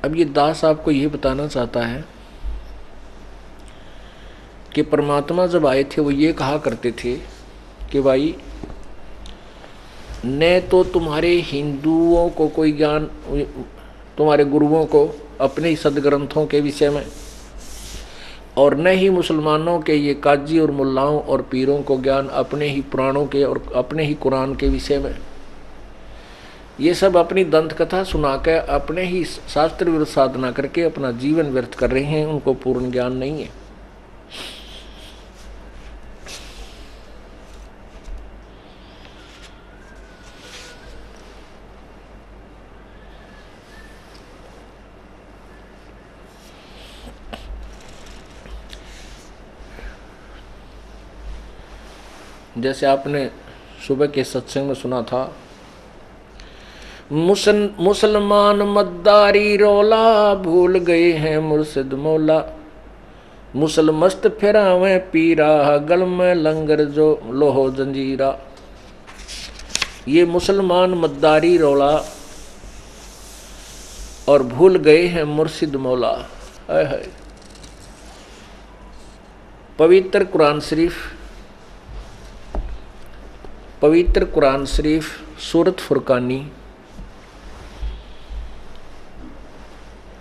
अब ये दास आपको ये बताना चाहता है कि परमात्मा जब आए थे वो ये कहा करते थे कि भाई न तो तुम्हारे हिंदुओं को कोई ज्ञान, तुम्हारे गुरुओं को अपने ही सदग्रंथों के विषय में, और न ही मुसलमानों के ये काजी और मुल्लाओं और पीरों को ज्ञान अपने ही पुराणों के और अपने ही कुरान के विषय में। ये सब अपनी दंत कथा सुनाकर अपने ही शास्त्र विरुद्ध साधना करके अपना जीवन व्यर्थ कर रहे हैं, उनको पूर्ण ज्ञान नहीं है। जैसे आपने सुबह के सत्संग में सुना था, मुसलमान मद्दारी रोला, भूल गए हैं मुर्शिद मौला, मुसलमस्त फिरावे पीरा, गल में लंगर जो लोहो जंजीरा। ये मुसलमान मद्दारी रोला और भूल गए हैं मुर्शिद मौला। है पवित्र कुरान शरीफ सूरत फुरकानी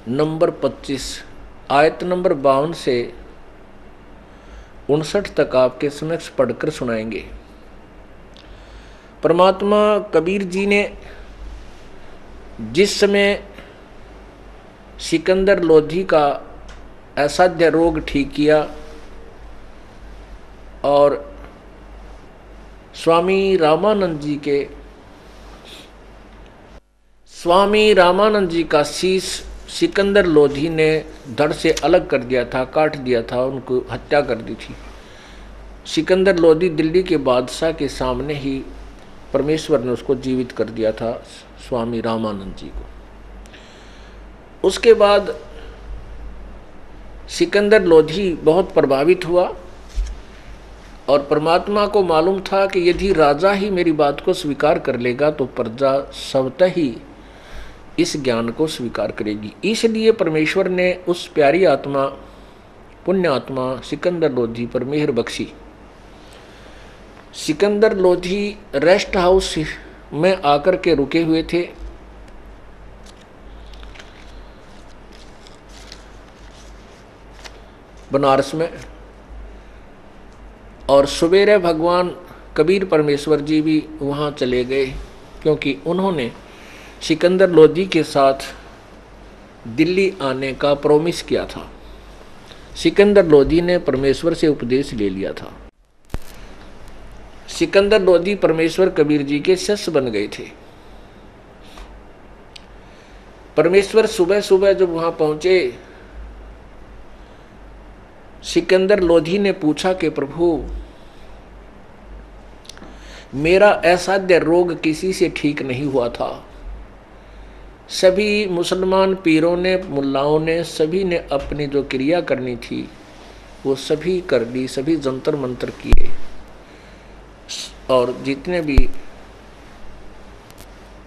नंबर 25 आयत नंबर 52 से 59 तक आपके समक्ष पढ़कर सुनाएंगे। परमात्मा कबीर जी ने जिस समय सिकंदर लोधी का असाध्य रोग ठीक किया और स्वामी रामानंद जी का शीश सिकंदर लोधी ने धड़ से अलग कर दिया था, काट दिया था, उनको हत्या कर दी थी। सिकंदर लोधी दिल्ली के बादशाह के सामने ही परमेश्वर ने उसको जीवित कर दिया था, स्वामी रामानंद जी को। उसके बाद सिकंदर लोधी बहुत प्रभावित हुआ और परमात्मा को मालूम था कि यदि राजा ही मेरी बात को स्वीकार कर लेगा तो प्रजा स्वतः ही इस ज्ञान को स्वीकार करेगी। इसलिए परमेश्वर ने उस प्यारी आत्मा, पुण्य आत्मा सिकंदर लोधी पर मेहर बख्शी। सिकंदर लोधी रेस्ट हाउस में आकर के रुके हुए थे। बनारस में, और सवेरे भगवान कबीर परमेश्वर जी भी वहाँ चले गए, क्योंकि उन्होंने सिकंदर लोधी के साथ दिल्ली आने का प्रॉमिस किया था। सिकंदर लोधी ने परमेश्वर से उपदेश ले लिया था। सिकंदर लोधी परमेश्वर कबीर जी के शिष्य बन गए थे। परमेश्वर सुबह सुबह जब वहाँ पहुँचे, सिकंदर लोधी ने पूछा कि प्रभु, मेरा असाध्य रोग किसी से ठीक नहीं हुआ था। सभी मुसलमान पीरों ने, मुल्लाओं ने, सभी ने अपनी जो क्रिया करनी थी वो सभी कर ली, सभी जंतर मंतर किए, और जितने भी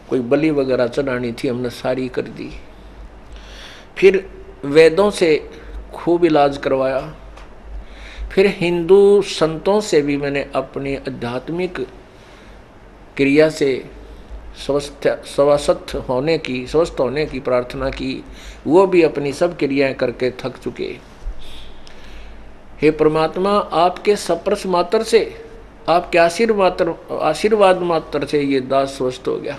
कोई बलि वगैरह चढ़ानी थी हमने सारी कर दी। फिर वेदों से खूब इलाज करवाया। फिर हिंदू संतों से भी मैंने अपनी आध्यात्मिक क्रिया से स्वस्थ होने की प्रार्थना की। वो भी अपनी सब क्रियाएं करके थक चुके। हे परमात्मा, आपके सप्रस मात्र से, आपके आशीर्वाद मात्र से ये दास स्वस्थ हो गया।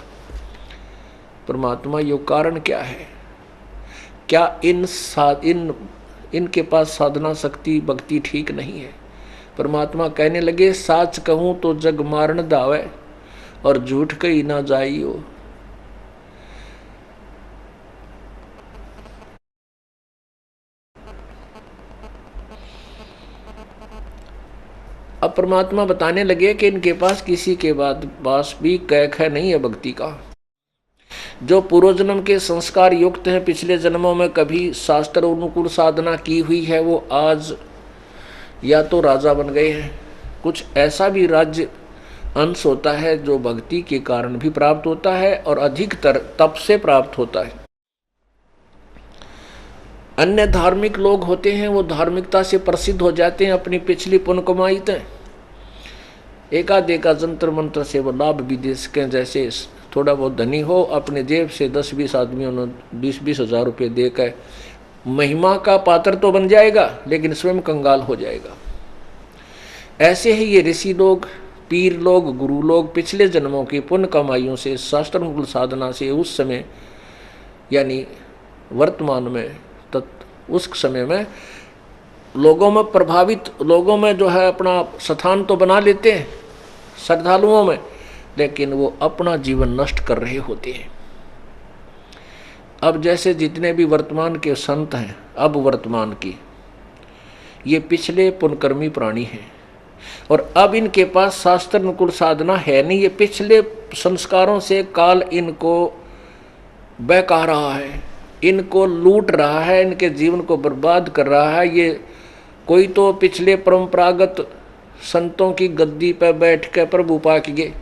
परमात्मा, ये कारण क्या है? क्या इनके पास साधना शक्ति भक्ति ठीक नहीं है? परमात्मा कहने लगे, साच कहूं तो जग मारन दावे और झूठ कही ना जाइयो। अब परमात्मा बताने लगे कि इनके पास किसी के पास भी कैक है नहीं है भक्ति का। जो पूर्व जन्म के संस्कार युक्त हैं, पिछले जन्मों में कभी शास्त्र अनुकूल साधना की हुई है, वो आज या तो राजा बन गए हैं। कुछ ऐसा भी राज्य अंश होता है जो भक्ति के कारण भी प्राप्त होता है और अधिकतर तप से प्राप्त होता है। अन्य धार्मिक लोग होते हैं वो धार्मिकता से प्रसिद्ध हो जाते हैं अपनी पिछली पुण्य कमाई तय, एकाध जंतर मंत्र से वो लाभ भी दे सकें। जैसे थोड़ा बहुत धनी हो, अपने जेब से 10-20 आदमियों ने 20-20 हज़ार रुपये देकर महिमा का पात्र तो बन जाएगा, लेकिन स्वयं कंगाल हो जाएगा। ऐसे ही ये ऋषि लोग, पीर लोग, गुरु लोग पिछले जन्मों की पुण्य कमाइयों से, शास्त्रानुकूल साधना से उस समय यानी वर्तमान में उस समय में लोगों में प्रभावित, लोगों में जो है अपना स्थान तो बना लेते हैं श्रद्धालुओं में, लेकिन वो अपना जीवन नष्ट कर रहे होते हैं। अब जैसे जितने भी वर्तमान के संत हैं, अब वर्तमान की, ये पिछले पुण्यकर्मी प्राणी हैं और अब इनके पास शास्त्र अनुकूल साधना है नहीं। ये पिछले संस्कारों से काल इनको बहका रहा है, इनको लूट रहा है, इनके जीवन को बर्बाद कर रहा है। ये कोई तो पिछले परंपरागत संतों की गद्दी पर बैठ कर प्रभु पाक गए,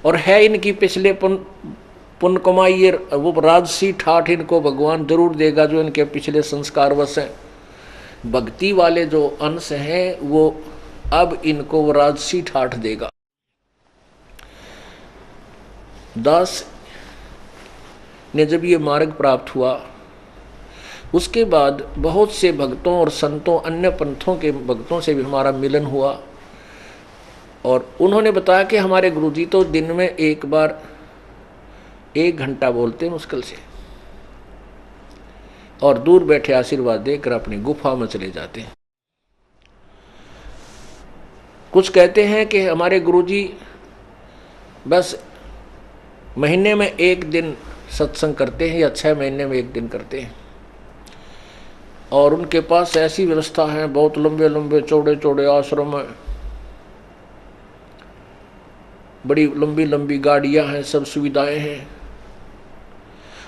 और है इनकी पिछले पुण्य कमाई, ये वो राजसी ठाठ इनको भगवान जरूर देगा जो इनके पिछले संस्कार वश हैं। भक्ति वाले जो अंश हैं वो अब इनको वो राजसी ठाठ देगा। दास ने जब ये मार्ग प्राप्त हुआ, उसके बाद बहुत से भक्तों और संतों, अन्य पंथों के भक्तों से भी हमारा मिलन हुआ, और उन्होंने बताया कि हमारे गुरुजी तो दिन में एक बार 1 घंटा बोलते हैं मुश्किल से, और दूर बैठे आशीर्वाद देकर अपनी गुफा में चले जाते हैं। कुछ कहते हैं कि हमारे गुरुजी बस महीने में 1 दिन सत्संग करते हैं या 6 महीने में 1 दिन करते हैं, और उनके पास ऐसी व्यवस्था है, बहुत लंबे लंबे चौड़े चौड़े आश्रम है, बड़ी लंबी लंबी गाड़ियां हैं, सब सुविधाएं हैं।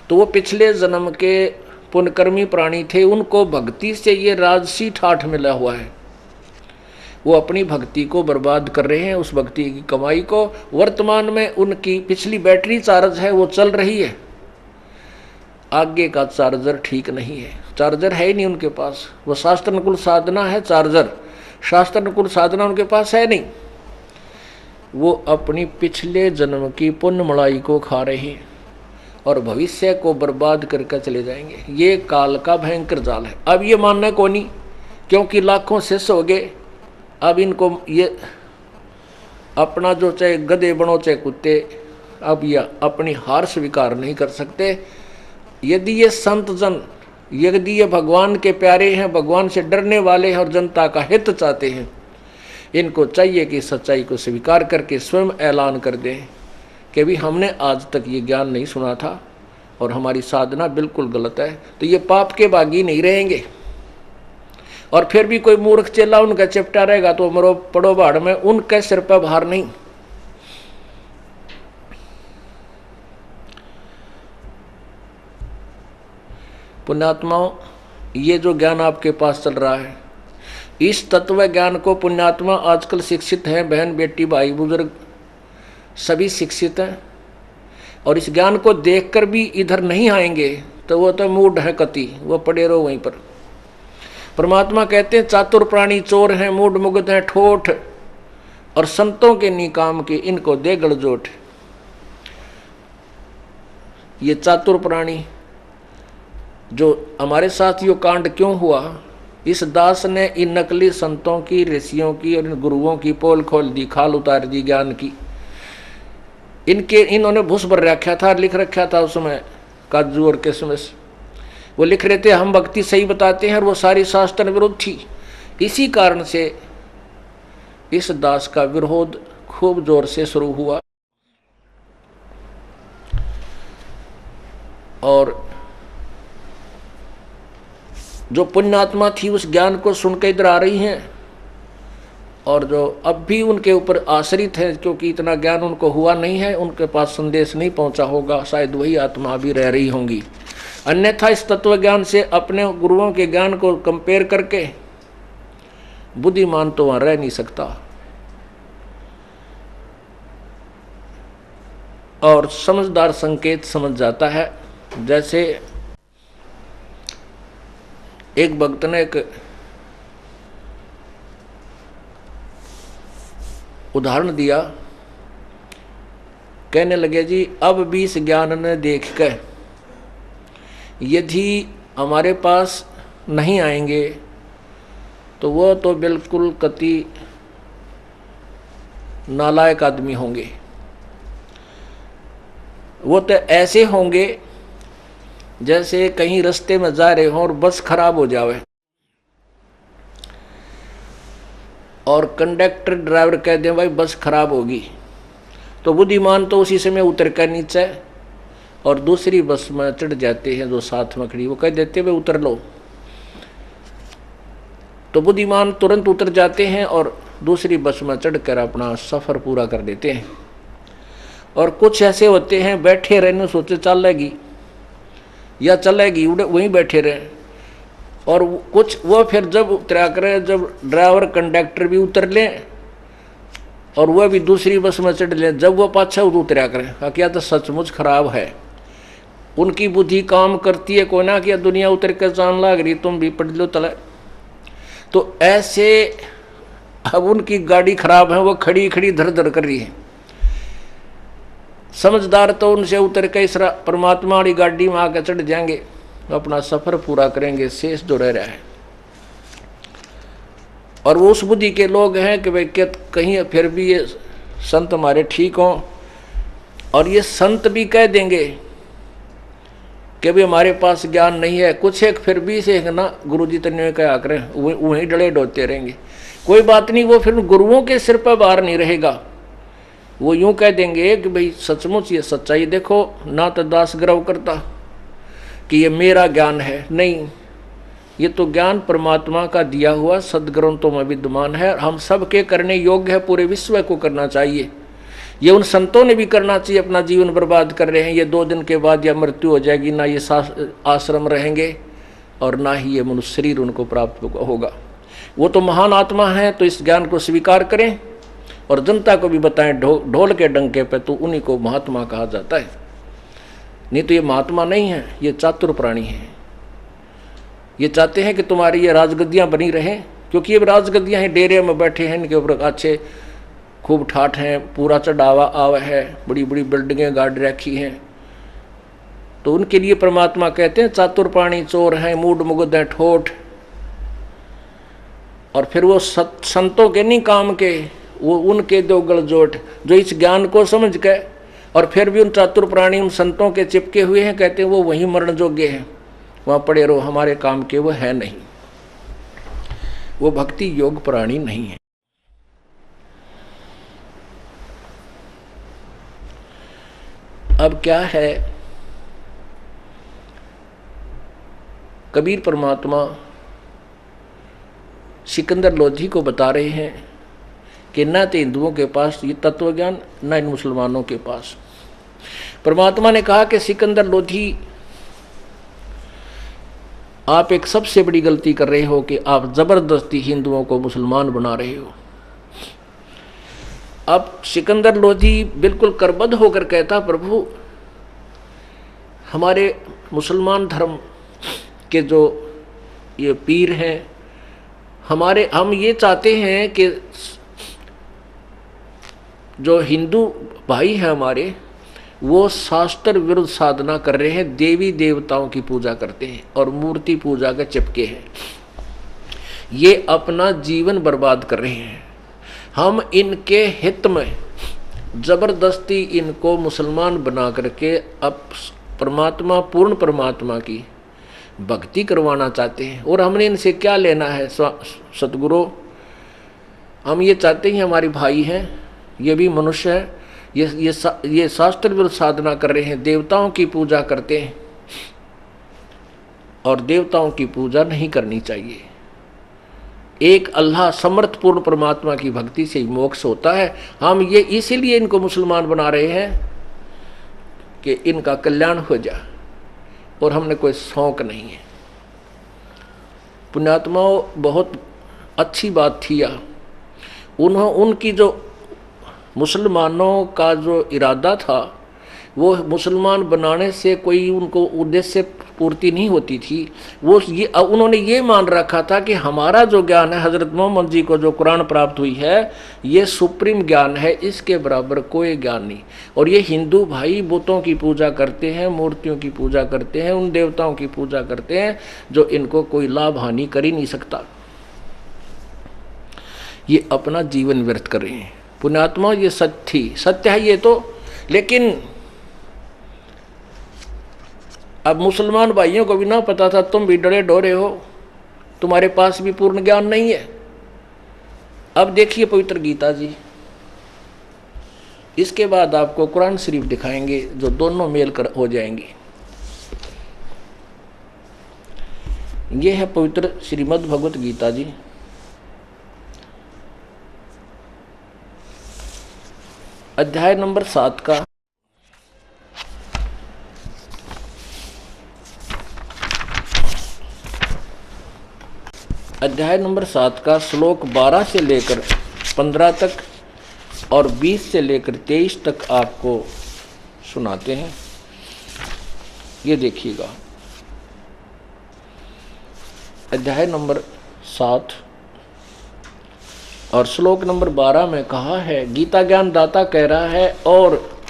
तो वो पिछले जन्म के पुण्यकर्मी प्राणी थे, उनको भक्ति से ये राजसी ठाठ मिला हुआ है, वो अपनी भक्ति को बर्बाद कर रहे हैं, उस भक्ति की कमाई को। वर्तमान में उनकी पिछली बैटरी चार्ज है, वो चल रही है, आगे का चार्जर ठीक नहीं है, चार्जर है ही नहीं उनके पास। वो शास्त्र अनुकूल साधना है चार्जर, शास्त्र अनुकूल साधना उनके पास है नहीं। वो अपनी पिछले जन्म की पुण्य मलाई को खा रहे हैं और भविष्य को बर्बाद करके चले जाएंगे। ये काल का भयंकर जाल है। अब ये मानना को नहीं, क्योंकि लाखों शिष्य हो गए, अब इनको ये अपना जो चाहे गधे बनो चाहे कुत्ते, अब ये अपनी हार स्वीकार नहीं कर सकते। यदि ये संत जन, यदि ये भगवान के प्यारे हैं, भगवान से डरने वाले हैं और जनता का हित चाहते हैं, इनको चाहिए कि सच्चाई को स्वीकार करके स्वयं ऐलान कर दें कि भी हमने आज तक ये ज्ञान नहीं सुना था और हमारी साधना बिल्कुल गलत है। तो ये पाप के बागी नहीं रहेंगे। और फिर भी कोई मूर्ख चेला उनका चिपटा रहेगा तो मरो पड़ो बाढ़ में, उनके सिर पर भार नहीं। पुण्यात्माओं, ये जो ज्ञान आपके पास चल रहा है, इस तत्व ज्ञान को पुण्यात्मा आजकल शिक्षित हैं, बहन बेटी भाई बुजुर्ग सभी शिक्षित हैं, और इस ज्ञान को देखकर भी इधर नहीं आएंगे तो वो तो मूढ़ है कति, वो पड़े रहो वहीं पर। परमात्मा कहते हैं चातुर प्राणी चोर हैं, मूढ़ मुग्ध हैं ठोठ, और संतों के निकाम के इनको दे गड़जोट। ये चातुर प्राणी जो हमारे साथ यो कांड क्यों हुआ, इस दास ने इन नकली संतों की, ऋषियों की और इन गुरुओं की पोल खोल दी, खाल उतार दी ज्ञान की। इन्होंने भूस भर रखा था, लिख रखा था उसमें काजू और किशमिश, वो लिख रहे थे हम भक्ति सही बताते हैं, और वो सारी शास्त्र विरुद्ध थी। इसी कारण से इस दास का विरोध खूब जोर से शुरू हुआ, और जो पुण्यात्मा थी उस ज्ञान को सुनकर इधर आ रही हैं, और जो अब भी उनके ऊपर आश्रित है, क्योंकि इतना ज्ञान उनको हुआ नहीं है, उनके पास संदेश नहीं पहुंचा होगा, शायद वही आत्मा भी रह रही होंगी। अन्यथा इस तत्व ज्ञान से अपने गुरुओं के ज्ञान को कंपेयर करके बुद्धिमान तो वहां रह नहीं सकता। और समझदार संकेत समझ जाता है। जैसे एक भक्त ने एक उदाहरण दिया, कहने लगे जी अब भी इस ज्ञान ने देख कर यदि हमारे पास नहीं आएंगे तो वो तो बिल्कुल कति नालायक आदमी होंगे। वो तो ऐसे होंगे जैसे कहीं रास्ते में जा रहे हों और बस खराब हो जावे और कंडक्टर ड्राइवर कह दे भाई बस खराब होगी, तो बुद्धिमान तो उसी समय उतर कर नीचे और दूसरी बस में चढ़ जाते हैं जो साथ में खड़ी, वो कह देते भाई उतर लो, तो बुद्धिमान तुरंत उतर जाते हैं और दूसरी बस में चढ़कर अपना सफ़र पूरा कर देते हैं। और कुछ ऐसे होते हैं बैठे रहने सोचे चलेगी या चलेगी वहीं बैठे रहे, और कुछ वो फिर जब उतरा करें, जब ड्राइवर कंडक्टर भी उतर लें और वह भी दूसरी बस में चढ़ लें, जब वो पाछा उतरा करें क्या तो सचमुच खराब है। उनकी बुद्धि काम करती है कोई ना, कि दुनिया उतर कर जान लाग रही तुम भी पढ़ लो तले। तो ऐसे अब उनकी गाड़ी खराब है, वो खड़ी खड़ी धर धर कर रही है। समझदार तो उनसे उतर के इस परमात्मा वाली गाड़ी में आकर चढ़ जाएंगे, अपना सफर पूरा करेंगे, शेष जो रह रहा है। और वो उस बुद्धि के लोग हैं कि भाई कहीं फिर भी ये संत हमारे ठीक हों, और ये संत भी कह देंगे कि भाई हमारे पास ज्ञान नहीं है, कुछ एक फिर भी से ना गुरुजी तने क्या करें, वहीं डले डोलते रहेंगे, कोई बात नहीं, वो फिर गुरुओं के सिर पर बार नहीं रहेगा। वो यूं कह देंगे कि भाई सचमुच ये सच्चाई देखो, ना तो दास गर्व करता कि ये मेरा ज्ञान है, नहीं, ये तो ज्ञान परमात्मा का दिया हुआ सदग्रंथों में विद्यमान है, हम सब के करने योग्य है, पूरे विश्व को करना चाहिए। ये उन संतों ने भी करना चाहिए, अपना जीवन बर्बाद कर रहे हैं, ये 2 दिन के बाद या मृत्यु हो जाएगी, ना ये आश्रम रहेंगे और ना ही ये मनुष्य शरीर उनको प्राप्त होगा। वो तो महान आत्मा है, तो इस ज्ञान को स्वीकार करें और जनता को भी बताएं ढोल के डंके पे, तो उन्हीं को महात्मा कहा जाता है। नहीं तो ये महात्मा नहीं है, ये चातुर प्राणी है। ये चाहते हैं कि तुम्हारी ये राजगद्दियाँ बनी रहें, क्योंकि ये राजगद्दियाँ हैं, डेरे में बैठे हैं, इनके ऊपर अच्छे खूब ठाठ हैं, पूरा चढ़ावा आवा है, बड़ी बड़ी बिल्डिंगें गाड़ रखी हैं, तो उनके लिए परमात्मा कहते हैं चातुर प्राणी चोर हैं, मूड मुगद हैं ठोठ। और फिर वो संतों के नहीं काम के, वो उनके दो गलजोट जो इस ज्ञान को समझ के और फिर भी उन चातुर प्राणी उन संतों के चिपके हुए हैं, कहते हैं वो वहीं मरण योग्य हैं, वहाँ पड़े रहो, हमारे काम के वो है नहीं, वो भक्ति योग प्राणी नहीं है। अब क्या है, कबीर परमात्मा सिकंदर लोधी को बता रहे हैं कि न तो हिंदुओं के पास ये तत्व ज्ञान, न इन मुसलमानों के पास। परमात्मा ने कहा कि सिकंदर लोधी, आप एक सबसे बड़ी गलती कर रहे हो कि आप जबरदस्ती हिंदुओं को मुसलमान बना रहे हो। अब सिकंदर लोधी बिल्कुल करबद्ध होकर कहता, प्रभु हमारे मुसलमान धर्म के जो ये पीर हैं, हम ये चाहते हैं कि जो हिंदू भाई हैं हमारे, वो शास्त्र विरुद्ध साधना कर रहे हैं, देवी देवताओं की पूजा करते हैं और मूर्ति पूजा के चिपके हैं, ये अपना जीवन बर्बाद कर रहे हैं। हम इनके हित में जबरदस्ती इनको मुसलमान बना करके अब परमात्मा, पूर्ण परमात्मा की भक्ति करवाना चाहते हैं। और हमने इनसे क्या लेना है सतगुरु, हम ये चाहते हैं हमारे भाई हैं, ये भी मनुष्य है, ये शास्त्र विरुद्ध साधना कर रहे हैं, देवताओं की पूजा करते हैं और देवताओं की पूजा नहीं करनी चाहिए। एक अल्लाह समर्थपूर्ण परमात्मा की भक्ति से ही मोक्ष होता है। हम ये इसीलिए इनको मुसलमान बना रहे हैं कि इनका कल्याण हो जाए, और हमने कोई शौक नहीं है। पुण्यात्माओं, बहुत अच्छी बात थी यह, उनकी जो मुसलमानों का जो इरादा था, वो मुसलमान बनाने से कोई उनको उद्देश्य पूर्ति नहीं होती थी। वो ये उन्होंने ये मान रखा था कि हमारा जो ज्ञान है, हजरत मोहम्मद जी को जो कुरान प्राप्त हुई है, ये सुप्रीम ज्ञान है, इसके बराबर कोई ज्ञान नहीं। और ये हिंदू भाई बुतों की पूजा करते हैं, मूर्तियों की पूजा करते हैं, उन देवताओं की पूजा करते हैं जो इनको कोई लाभ हानि कर ही नहीं सकता। ये अपना जीवन व्यर्थ कर रहे हैं। पुण्यात्मा, ये सत्य है ये तो, लेकिन अब मुसलमान भाइयों को भी ना पता था, तुम भी डरे डोरे हो, तुम्हारे पास भी पूर्ण ज्ञान नहीं है। अब देखिए पवित्र गीता जी, इसके बाद आपको कुरान शरीफ दिखाएंगे जो दोनों मेल कर हो जाएंगे। ये है पवित्र श्रीमद् भगवत गीता जी, अध्याय नंबर 7 का श्लोक 12 से लेकर 15 तक और 20 से लेकर 23 तक आपको सुनाते हैं। ये देखिएगा, अध्याय नंबर 7 और श्लोक नंबर 12 में कहा है, गीता ज्ञान दाता कह रहा है, और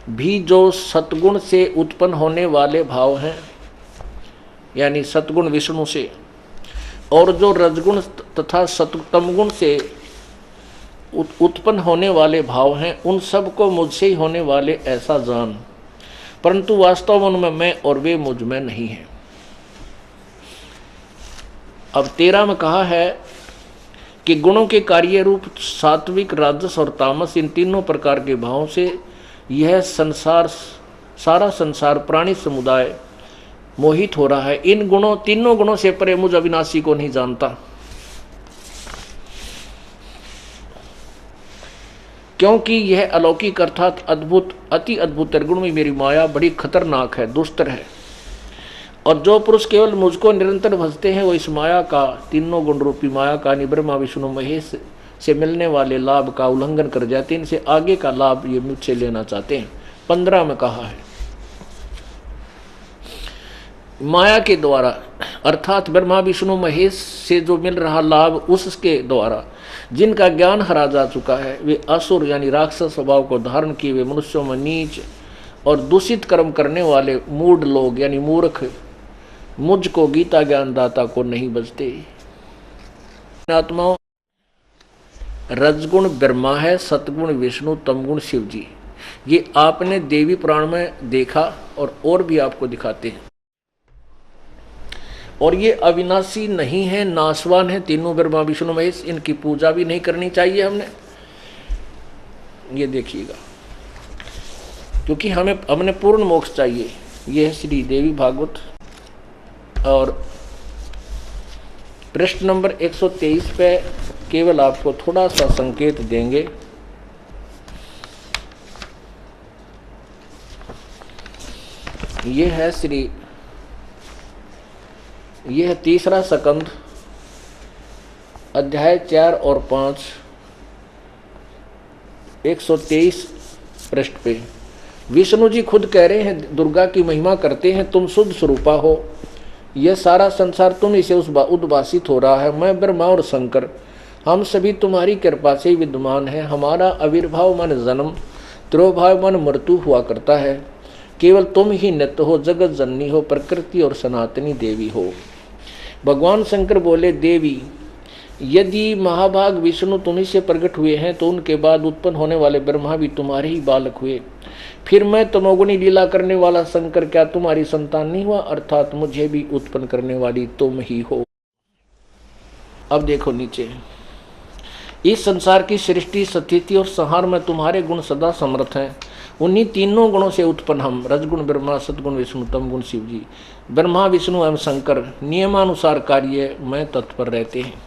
भी जो सतगुण से उत्पन्न होने वाले भाव हैं, यानी सतगुण विष्णु से, और जो रजगुण तथा तमगुण से उत्पन्न होने वाले भाव हैं, उन सब को मुझसे ही होने वाले ऐसा जान, परंतु वास्तव में उनमें मैं और वे मुझ में नहीं हैं। अब 13 में कहा है कि गुणों के कार्य रूप सात्विक, राजस और तामस, इन तीनों प्रकार के भावों से यह संसार, सारा संसार, प्राणी समुदाय मोहित हो रहा है। इन गुणों, तीनों गुणों से परे मुझ अविनाशी को नहीं जानता, क्योंकि यह अलौकिक अर्थात अद्भुत, अति अद्भुत निर्गुण में मेरी माया बड़ी खतरनाक है, दुस्तर है। और जो पुरुष केवल मुझको निरंतर भजते हैं, वो इस माया का, तीनों गुण रूपी माया का, ब्रह्मा विष्णु महेश से मिलने वाले लाभ का उल्लंघन कर जाते हैं। इनसे आगे का लाभ ये मुझसे लेना चाहते हैं। 15 में कहा है, माया के द्वारा अर्थात ब्रह्मा विष्णु महेश से जो मिल रहा लाभ, उसके द्वारा जिनका ज्ञान हरा जा चुका है, वे असुर यानी राक्षस स्वभाव को धारण किए हुए मनुष्यों में नीच और दूषित कर्म करने वाले मूढ़ लोग यानी मूर्ख मुझको, गीता ज्ञान दाता को नहीं बचते। आत्माओं, रजगुण ब्रह्मा है, सतगुण विष्णु, तमगुण शिव जी। ये आपने देवी पुराण में देखा और भी आपको दिखाते हैं। और ये अविनाशी नहीं है, नाशवान है, तीनों ब्रह्मा विष्णु महेश, इनकी पूजा भी नहीं करनी चाहिए हमने। ये देखिएगा, क्योंकि हमने पूर्ण मोक्ष चाहिए। ये है श्री देवी भागवत, और पृष्ठ नंबर 123 पे केवल आपको थोड़ा सा संकेत देंगे। ये है यह है 3रा सकंद, अध्याय 4 और 5, 123 पृष्ठ पे। विष्णु जी खुद कह रहे हैं, दुर्गा की महिमा करते हैं, तुम शुद्ध स्वरूपा हो, यह सारा संसार तुम इसे उद्भासित हो रहा है। मैं ब्रह्मा और शंकर, हम सभी तुम्हारी कृपा से ही विद्यमान है। हमारा आविर्भाव मन जन्म, तिरोभाव मन मृत्यु हुआ करता है। केवल तुम ही नित्य हो, जगत जननी हो, प्रकृति और सनातनी देवी हो। भगवान शंकर बोले, देवी यदि महाभाग विष्णु तुम्ही से प्रकट हुए हैं, तो उनके बाद उत्पन्न होने वाले ब्रह्मा भी तुम्हारे ही बालक हुए। फिर मैं तमोगुणी लीला करने वाला शंकर क्या तुम्हारी संतान नहीं हुआ? अर्थात मुझे भी उत्पन्न करने वाली तुम ही हो। अब देखो नीचे, इस संसार की सृष्टि, स्थिति और संहार में तुम्हारे गुण सदा समर्थ हैं। उन्हीं तीनों गुणों से उत्पन्न हम, रजगुण ब्रह्मा, सतगुण विष्णु, तमगुण शिव जी, ब्रह्मा विष्णु एवं शंकर नियमानुसार कार्य में तत्पर रहते हैं।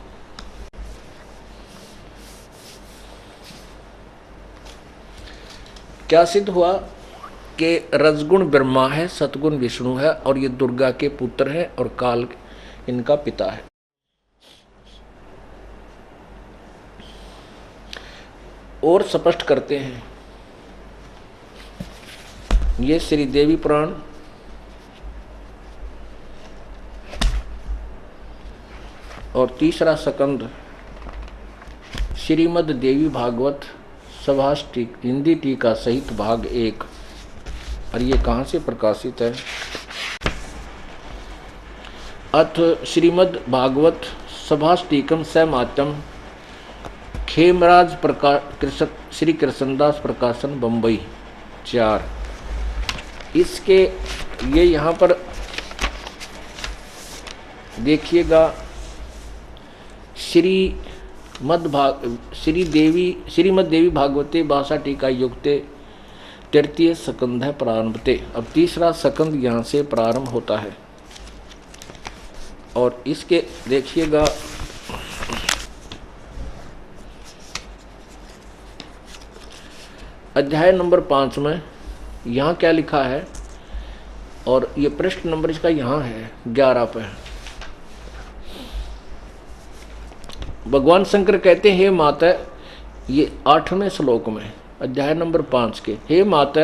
क्या सिद्ध हुआ कि रजगुण ब्रह्मा है, सतगुण विष्णु है, और ये दुर्गा के पुत्र हैं और काल इनका पिता है। और स्पष्ट करते हैं, ये श्री देवी पुराण और तीसरा स्कंद श्रीमद् देवी भागवत सभाष हिंदी टीका सहित भाग 1। और ये कहाँ से प्रकाशित है? अथ श्रीमद् भागवत सभाष टीकम सैमात्यम खेमराज प्रकाश श्री कृष्णदास प्रकाशन बम्बई 4। इसके ये यहाँ पर देखिएगा श्रीमद् देवी भागवते भाषा टीका युक्ते तृतीय स्कंध है प्रारंभते। अब तीसरा स्कंद यहाँ से प्रारंभ होता है और इसके देखिएगा अध्याय नंबर 5 में यहाँ क्या लिखा है और ये पृष्ठ नंबर इसका यहाँ है 11 पे। भगवान शंकर कहते हैं, हे माता, ये 8वें श्लोक में अध्याय नंबर 5 के, हे माता,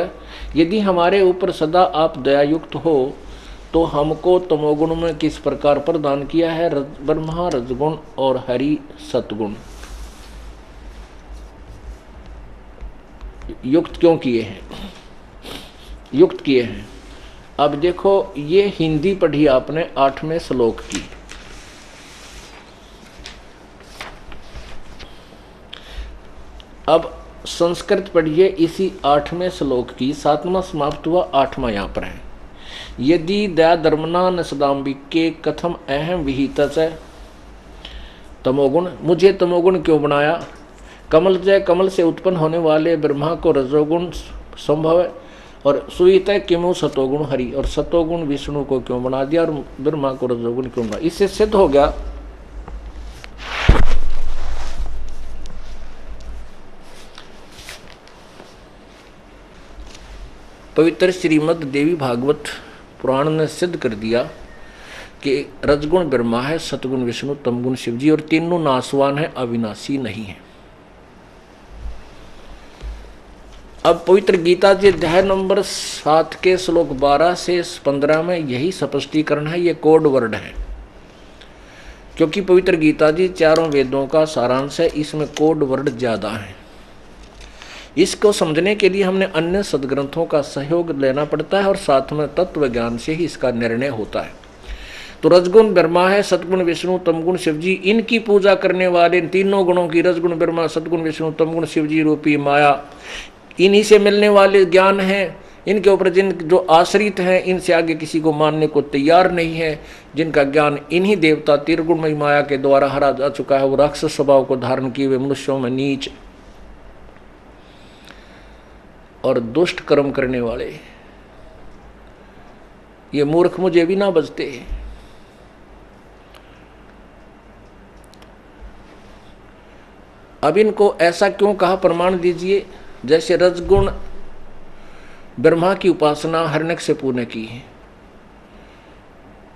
यदि हमारे ऊपर सदा आप दयायुक्त हो तो हमको तमोगुण में किस प्रकार प्रदान किया है? ब्रह्मा रजगुण और हरि सतगुण युक्त क्यों किए हैं? युक्त किए हैं। अब देखो, ये हिंदी पढ़ी आपने 8वें श्लोक की। अब संस्कृत पढ़िए इसी 8वें श्लोक की। 7वां समाप्त हुआ, 8वां यहाँ पर है। यदि दया धर्मना न सदाम्बिके कथम अहम विहित तमोगुण, मुझे तमोगुण क्यों बनाया? कमल जय, कमल से उत्पन्न होने वाले ब्रह्मा को रजोगुण संभव है और सुहित किमु सतोगुण हरि, और सतोगुण विष्णु को क्यों बना दिया और ब्रह्मा को रजोगुण क्यों बना? इससे सिद्ध हो गया पवित्र श्रीमद् देवी भागवत पुराण ने सिद्ध कर दिया कि रजगुण ब्रह्मा है, सतगुण विष्णु, तमगुण शिवजी, और तीनों नासवान है, अविनाशी नहीं है। अब पवित्र गीता जी अध्याय नंबर 7 के श्लोक 12 से 15 में यही स्पष्टीकरण है। ये कोड वर्ड है, क्योंकि पवित्र गीता जी 4 वेदों का सारांश है, इसमें कोड वर्ड ज्यादा है। इसको समझने के लिए हमने अन्य सदग्रंथों का सहयोग लेना पड़ता है और साथ में तत्व ज्ञान से ही इसका निर्णय होता है। तो रजगुण ब्रह्मा है, सतगुण विष्णु, तमगुण शिवजी, इनकी पूजा करने वाले तीनों गुणों की, रजगुण ब्रह्मा, सतगुण विष्णु, तमगुण शिवजी रूपी माया, इन्हीं से मिलने वाले ज्ञान हैं। इनके ऊपर जिन जो आश्रित हैं, इनसे आगे किसी को मानने को तैयार नहीं है। जिनका ज्ञान इन्हीं देवता त्रिगुणमयी माया के द्वारा हरा जा चुका है, वो राक्षस स्वभाव को धारण किए हुए मनुष्यों में नीच और दुष्ट कर्म करने वाले, ये मूर्ख मुझे भी ना बचते। अब इनको ऐसा क्यों कहा? प्रमाण दीजिए। जैसे रजगुण ब्रह्मा की उपासना हिरण्यकशिपु ने की,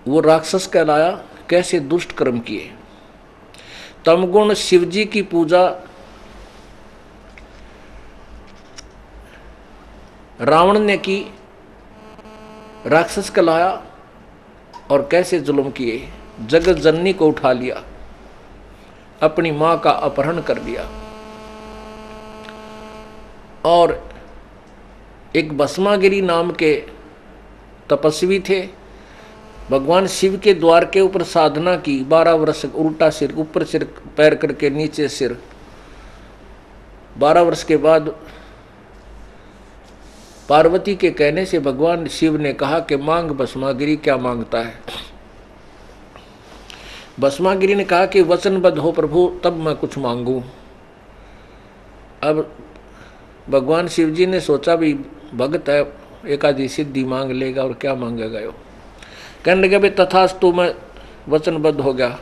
वो राक्षस कहलाया, कैसे दुष्ट कर्म किए। तमगुण शिवजी की पूजा रावण ने की, राक्षस कहलाया, और कैसे जुल्म किए। जगत जननी को उठा लिया, अपनी मां का अपहरण कर दिया। और एक भस्मागिरी नाम के तपस्वी थे, भगवान शिव के द्वार के ऊपर साधना की 12 वर्ष, उल्टा सिर, ऊपर सिर पैर करके नीचे सिर। 12 वर्ष के बाद पार्वती के कहने से भगवान शिव ने कहा कि मांग भस्मागिरी, क्या मांगता है? भस्मागिरी ने कहा कि वचनबद्ध हो प्रभु, तब मैं कुछ मांगू। अब भगवान शिव जी ने सोचा भी भगत है, एक आधी सिद्धि मांग लेगा और क्या मांगेगा। यो कहने लगे भाई तथास्तु, मैं वचनबद्ध हो गया।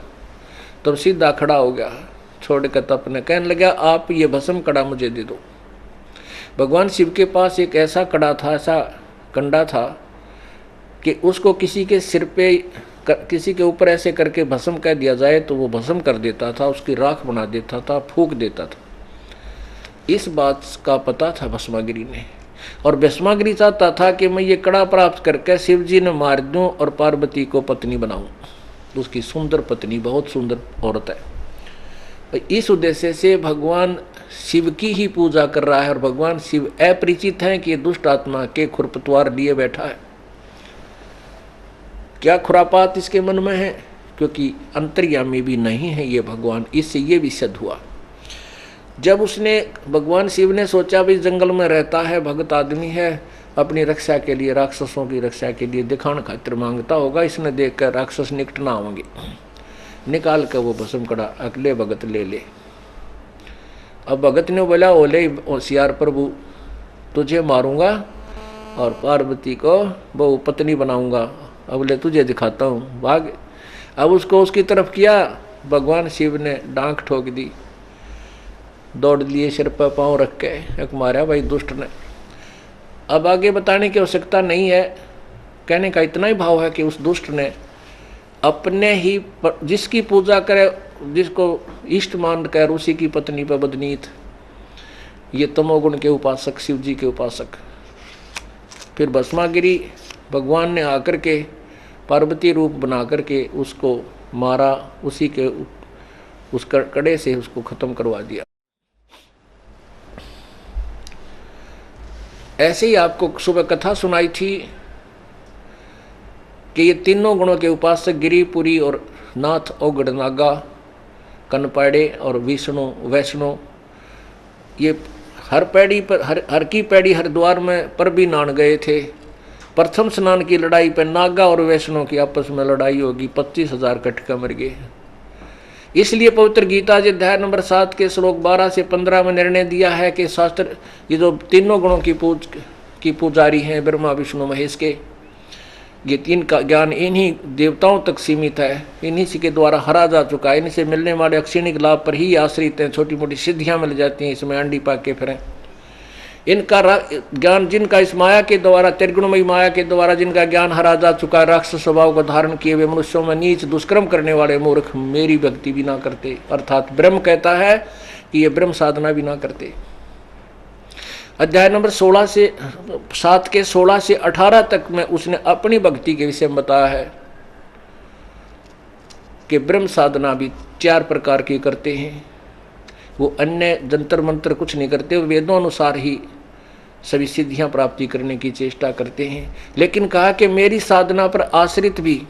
तब सीधा खड़ा हो गया, छोड़ कर तप ने कहने लगा, आप ये भस्म कड़ा मुझे दे दो। भगवान शिव के पास एक ऐसा कड़ा था, ऐसा कंडा था कि उसको किसी के सिर पे, किसी के ऊपर ऐसे करके भस्म कह दिया जाए तो वो भस्म कर देता था, उसकी राख बना देता था, फूंक देता था। इस बात का पता था भस्मागिरी ने, और भस्मागिरी चाहता था कि मैं ये कड़ा प्राप्त करके शिव जी ने मार दूं और पार्वती को पत्नी बनाऊं। उसकी सुंदर पत्नी, बहुत सुंदर औरत है। इस उद्देश्य से भगवान शिव की ही पूजा कर रहा है और भगवान शिव अपरिचित हैं कि दुष्ट आत्मा के खुरपतवार लिए बैठा है। क्या खुरापात इसके मन में है? क्योंकि अंतर्यामी भी नहीं है ये भगवान, इससे ये भी सिद्ध हुआ। जब उसने भगवान शिव ने सोचा भाई जंगल में रहता है, भगत आदमी है, अपनी रक्षा के लिए, राक्षसों की रक्षा के लिए दिखान खातिर मांगता होगा, इसने देखकर राक्षस निकट ना होंगे, निकाल कर वो भस्म कड़ा अगले भगत ले ले। अब भगत ने बोला, ओले होशियार प्रभु, तुझे मारूंगा और पार्वती को बहु पत्नी बनाऊंगा, अब बोले तुझे दिखाता हूँ, भाग। अब उसको उसकी तरफ किया, भगवान शिव ने डांक ठोक दी, दौड़ लिए सिर पर पाँव रख के, एक मारा भाई दुष्ट ने। अब आगे बताने की आवश्यकता नहीं है, कहने का इतना ही भाव है कि उस दुष्ट ने अपने ही जिसकी पूजा करे, जिसको इष्ट मान कर उसी की पत्नी पर बदनीत, ये तमोगुण के उपासक, शिव जी के उपासक। फिर भस्मागिरी भगवान ने आकर के पार्वती रूप बना करके उसको मारा, उसी के उस कड़े से उसको खत्म करवा दिया। ऐसे ही आपको सुबह कथा सुनाई थी कि ये तीनों गुणों के उपासक गिरिपुरी और नाथ ओगड़ नागा, कनपाड़े और विष्णु वैष्णो, ये हर पैड़ी पर हर की पैड़ी हरिद्वार में पर भी नान गए थे। प्रथम स्नान की लड़ाई पर नागा और वैष्णो की आपस में लड़ाई होगी, 25,000 कटका मर गए। इसलिए पवित्र गीता जी अध्याय नंबर 7 के श्लोक 12 से 15 में निर्णय दिया है कि शास्त्र ये जो तीनों गुणों की पुजारी हैं, ब्रह्मा विष्णु महेश के, ये तीन का ज्ञान इन्हीं देवताओं तक सीमित है, इन्हीं से के द्वारा हरा जा चुका है। इनसे मिलने वाले अक्षणिक लाभ पर ही आश्रित हैं, छोटी मोटी सिद्धियां मिल जाती हैं, इसमें अंडी पा के फिरें। इनका ज्ञान जिनका इस माया के द्वारा, त्रिगुणमयी माया के द्वारा जिनका ज्ञान हरा जा चुका है, राक्षस स्वभाव को धारण किए हुए मनुष्यों में नीच दुष्कर्म करने वाले मूर्ख मेरी भक्ति भी ना करते, अर्थात ब्रह्म कहता है कि ये ब्रह्म साधना भी ना करते। अध्याय नंबर 7 के 16 से 18 तक में उसने अपनी भक्ति के विषय में बताया है कि ब्रह्म साधना भी 4 प्रकार की करते हैं। वो अन्य जंतर मंत्र कुछ नहीं करते, वो वेदों अनुसार ही सभी सिद्धियां प्राप्ति करने की चेष्टा करते हैं। लेकिन कहा कि मेरी साधना पर आश्रित भी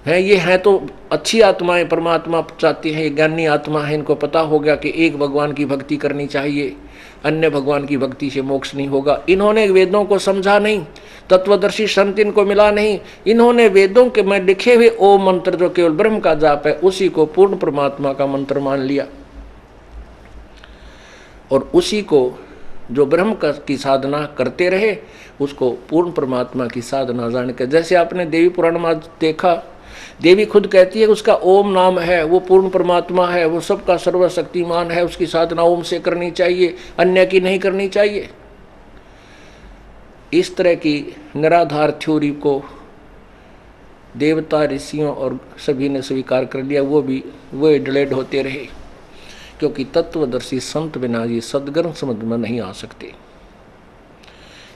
हैं, ये हैं तो अच्छी आत्माएं, परमात्मा चाहती हैं, ये ज्ञानी आत्मा है, इनको पता हो गया कि एक भगवान की भक्ति करनी चाहिए, अन्य भगवान की भक्ति से मोक्ष नहीं होगा। इन्होंने वेदों को समझा नहीं, तत्वदर्शी संत इनको मिला नहीं, इन्होंने वेदों के में लिखे हुए ओम मंत्र जो केवल ब्रह्म का जाप है, उसी को पूर्ण परमात्मा का मंत्र मान लिया और उसी को जो ब्रह्म की साधना करते रहे उसको पूर्ण परमात्मा की साधना जान कर। जैसे आपने देवी पुराण में देखा, देवी खुद कहती है उसका ओम नाम है, वो पूर्ण परमात्मा है, वो सबका सर्वशक्तिमान है, उसकी साधना ओम से करनी चाहिए, अन्य की नहीं करनी चाहिए। इस तरह की निराधार थ्योरी को देवता, ऋषियों और सभी ने स्वीकार कर लिया, वो डिलेड होते रहे, क्योंकि तत्वदर्शी संत बिना ये सदग्रंथ समझ में नहीं आ सकते।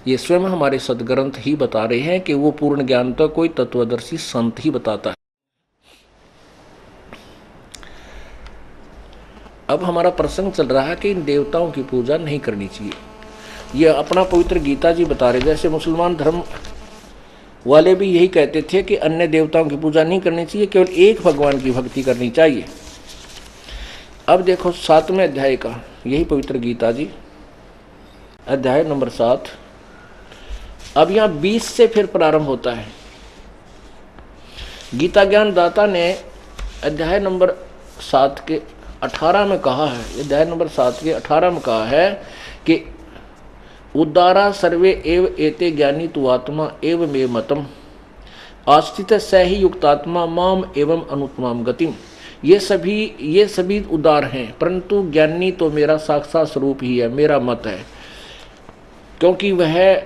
ये स्वयं हमारे सदग्रंथ ही बता रहे हैं कि वो पूर्ण ज्ञान तो कोई तत्वदर्शी संत ही बताता है। अब हमारा प्रसंग चल रहा है कि इन देवताओं की पूजा नहीं करनी चाहिए। ये अपना पवित्र गीता जी बता रहे, जैसे मुसलमान धर्म वाले भी यही कहते थे कि अन्य देवताओं की पूजा नहीं करनी चाहिए, केवल एक भगवान की भक्ति करनी चाहिए। अब देखो 7वें अध्याय का, यही पवित्र गीता जी अध्याय नंबर 7। अब यहाँ 20 से फिर प्रारंभ होता है। गीता ज्ञान दाता ने अध्याय नंबर 7 के 18 में कहा है, अध्याय नंबर 7 के 18 में कहा है कि उदारा सर्वे एव एते ज्ञानी तु आत्मा एव मे मतम आस्थित स ही युक्तात्मा माम एवं अनुत्तमाम गतिम। ये सभी उदार हैं, परंतु ज्ञानी तो मेरा साक्षात स्वरूप ही है, मेरा मत है, क्योंकि वह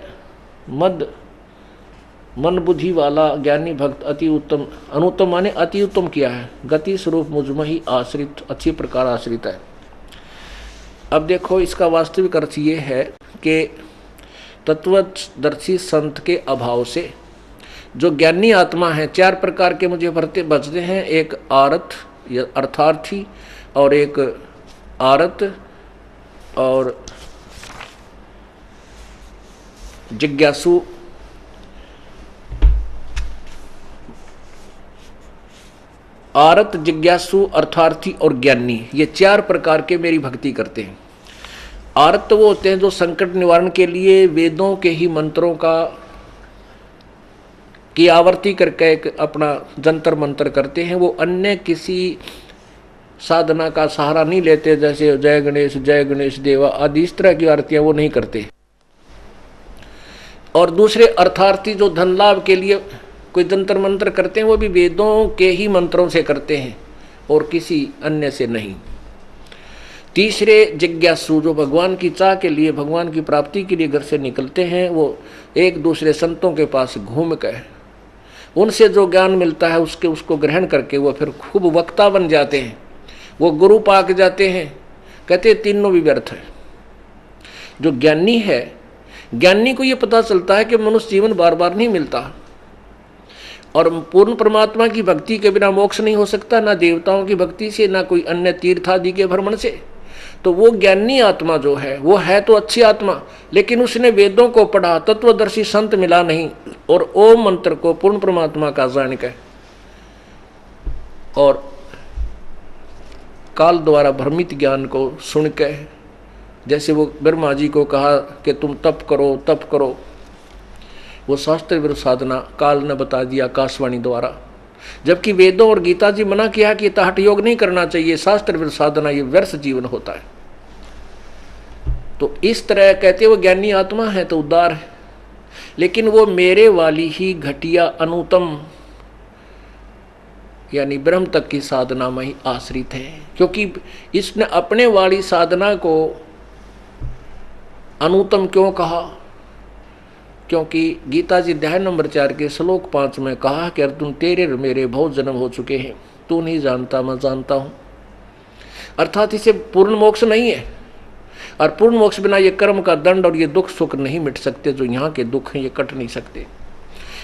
मन बुद्धि वाला ज्ञानी भक्त अति उत्तम, अनुत्तम माने अति उत्तम किया है, गति स्वरूप मुझमें ही आश्रित, अच्छी प्रकार आश्रित है। अब देखो इसका वास्तविक अर्थ ये है कि तत्वदर्शी संत के अभाव से जो ज्ञानी आत्मा है, चार प्रकार के मुझे बचते हैं। एक आरत या अर्थार्थी, और एक आरत, और जिज्ञासु, आरत, जिज्ञासु, अर्थार्थी और ज्ञानी, ये चार प्रकार के मेरी भक्ति करते हैं। आरत तो वो होते हैं जो संकट निवारण के लिए वेदों के ही मंत्रों की आवृत्ति करके एक अपना जंतर मंत्र करते हैं। वो अन्य किसी साधना का सहारा नहीं लेते, जैसे जय गणेश देवा आदि इस तरह की आरतियां वो नहीं करते। और दूसरे अर्थार्थी जो धन लाभ के लिए कोई जंतर मंत्र करते हैं, वो भी वेदों के ही मंत्रों से करते हैं और किसी अन्य से नहीं। तीसरे जिज्ञासु, जो भगवान की चाह के लिए, भगवान की प्राप्ति के लिए घर से निकलते हैं, वो एक दूसरे संतों के पास घूम कर उनसे जो ज्ञान मिलता है उसको ग्रहण करके वो फिर खूब वक्ता बन जाते हैं, वो गुरु पाक जाते हैं। कहते तीनों भी व्यर्थ है। जो ज्ञानी है, ज्ञानी को ये पता चलता है कि मनुष्य जीवन बार बार नहीं मिलता और पूर्ण परमात्मा की भक्ति के बिना मोक्ष नहीं हो सकता, ना देवताओं की भक्ति से, ना कोई अन्य तीर्थ आदि के भ्रमण से। तो वो ज्ञानी आत्मा जो है वो है तो अच्छी आत्मा, लेकिन उसने वेदों को पढ़ा, तत्वदर्शी संत मिला नहीं, और ओम मंत्र को पूर्ण परमात्मा का जान के और काल द्वारा भ्रमित ज्ञान को सुन के, जैसे वो ब्रह्मा जी को कहा कि तुम तप करो, वो शास्त्र विरुद्ध साधना काल ने बता दिया आकाशवाणी द्वारा, जबकि वेदों और गीता जी मना किया कि हठ योग नहीं करना चाहिए, शास्त्र विरुद्ध साधना ये व्यर्थ जीवन होता है। तो इस तरह कहते वो ज्ञानी आत्मा है तो उदार है, लेकिन वो मेरे वाली ही घटिया अनुतम यानी ब्रह्म तक की साधना में ही आश्रित है, क्योंकि इसने अपने वाली साधना को अनुतम क्यों कहा? क्योंकि गीता जी अध्याय नंबर 4 के श्लोक 5 में कहा कि अर्जुन तेरे मेरे बहुत जन्म हो चुके हैं, तू नहीं जानता मैं जानता हूँ। अर्थात इसे पूर्ण मोक्ष नहीं है, और पूर्ण मोक्ष बिना ये कर्म का दंड और ये दुख सुख नहीं मिट सकते, जो यहाँ के दुख हैं ये कट नहीं सकते।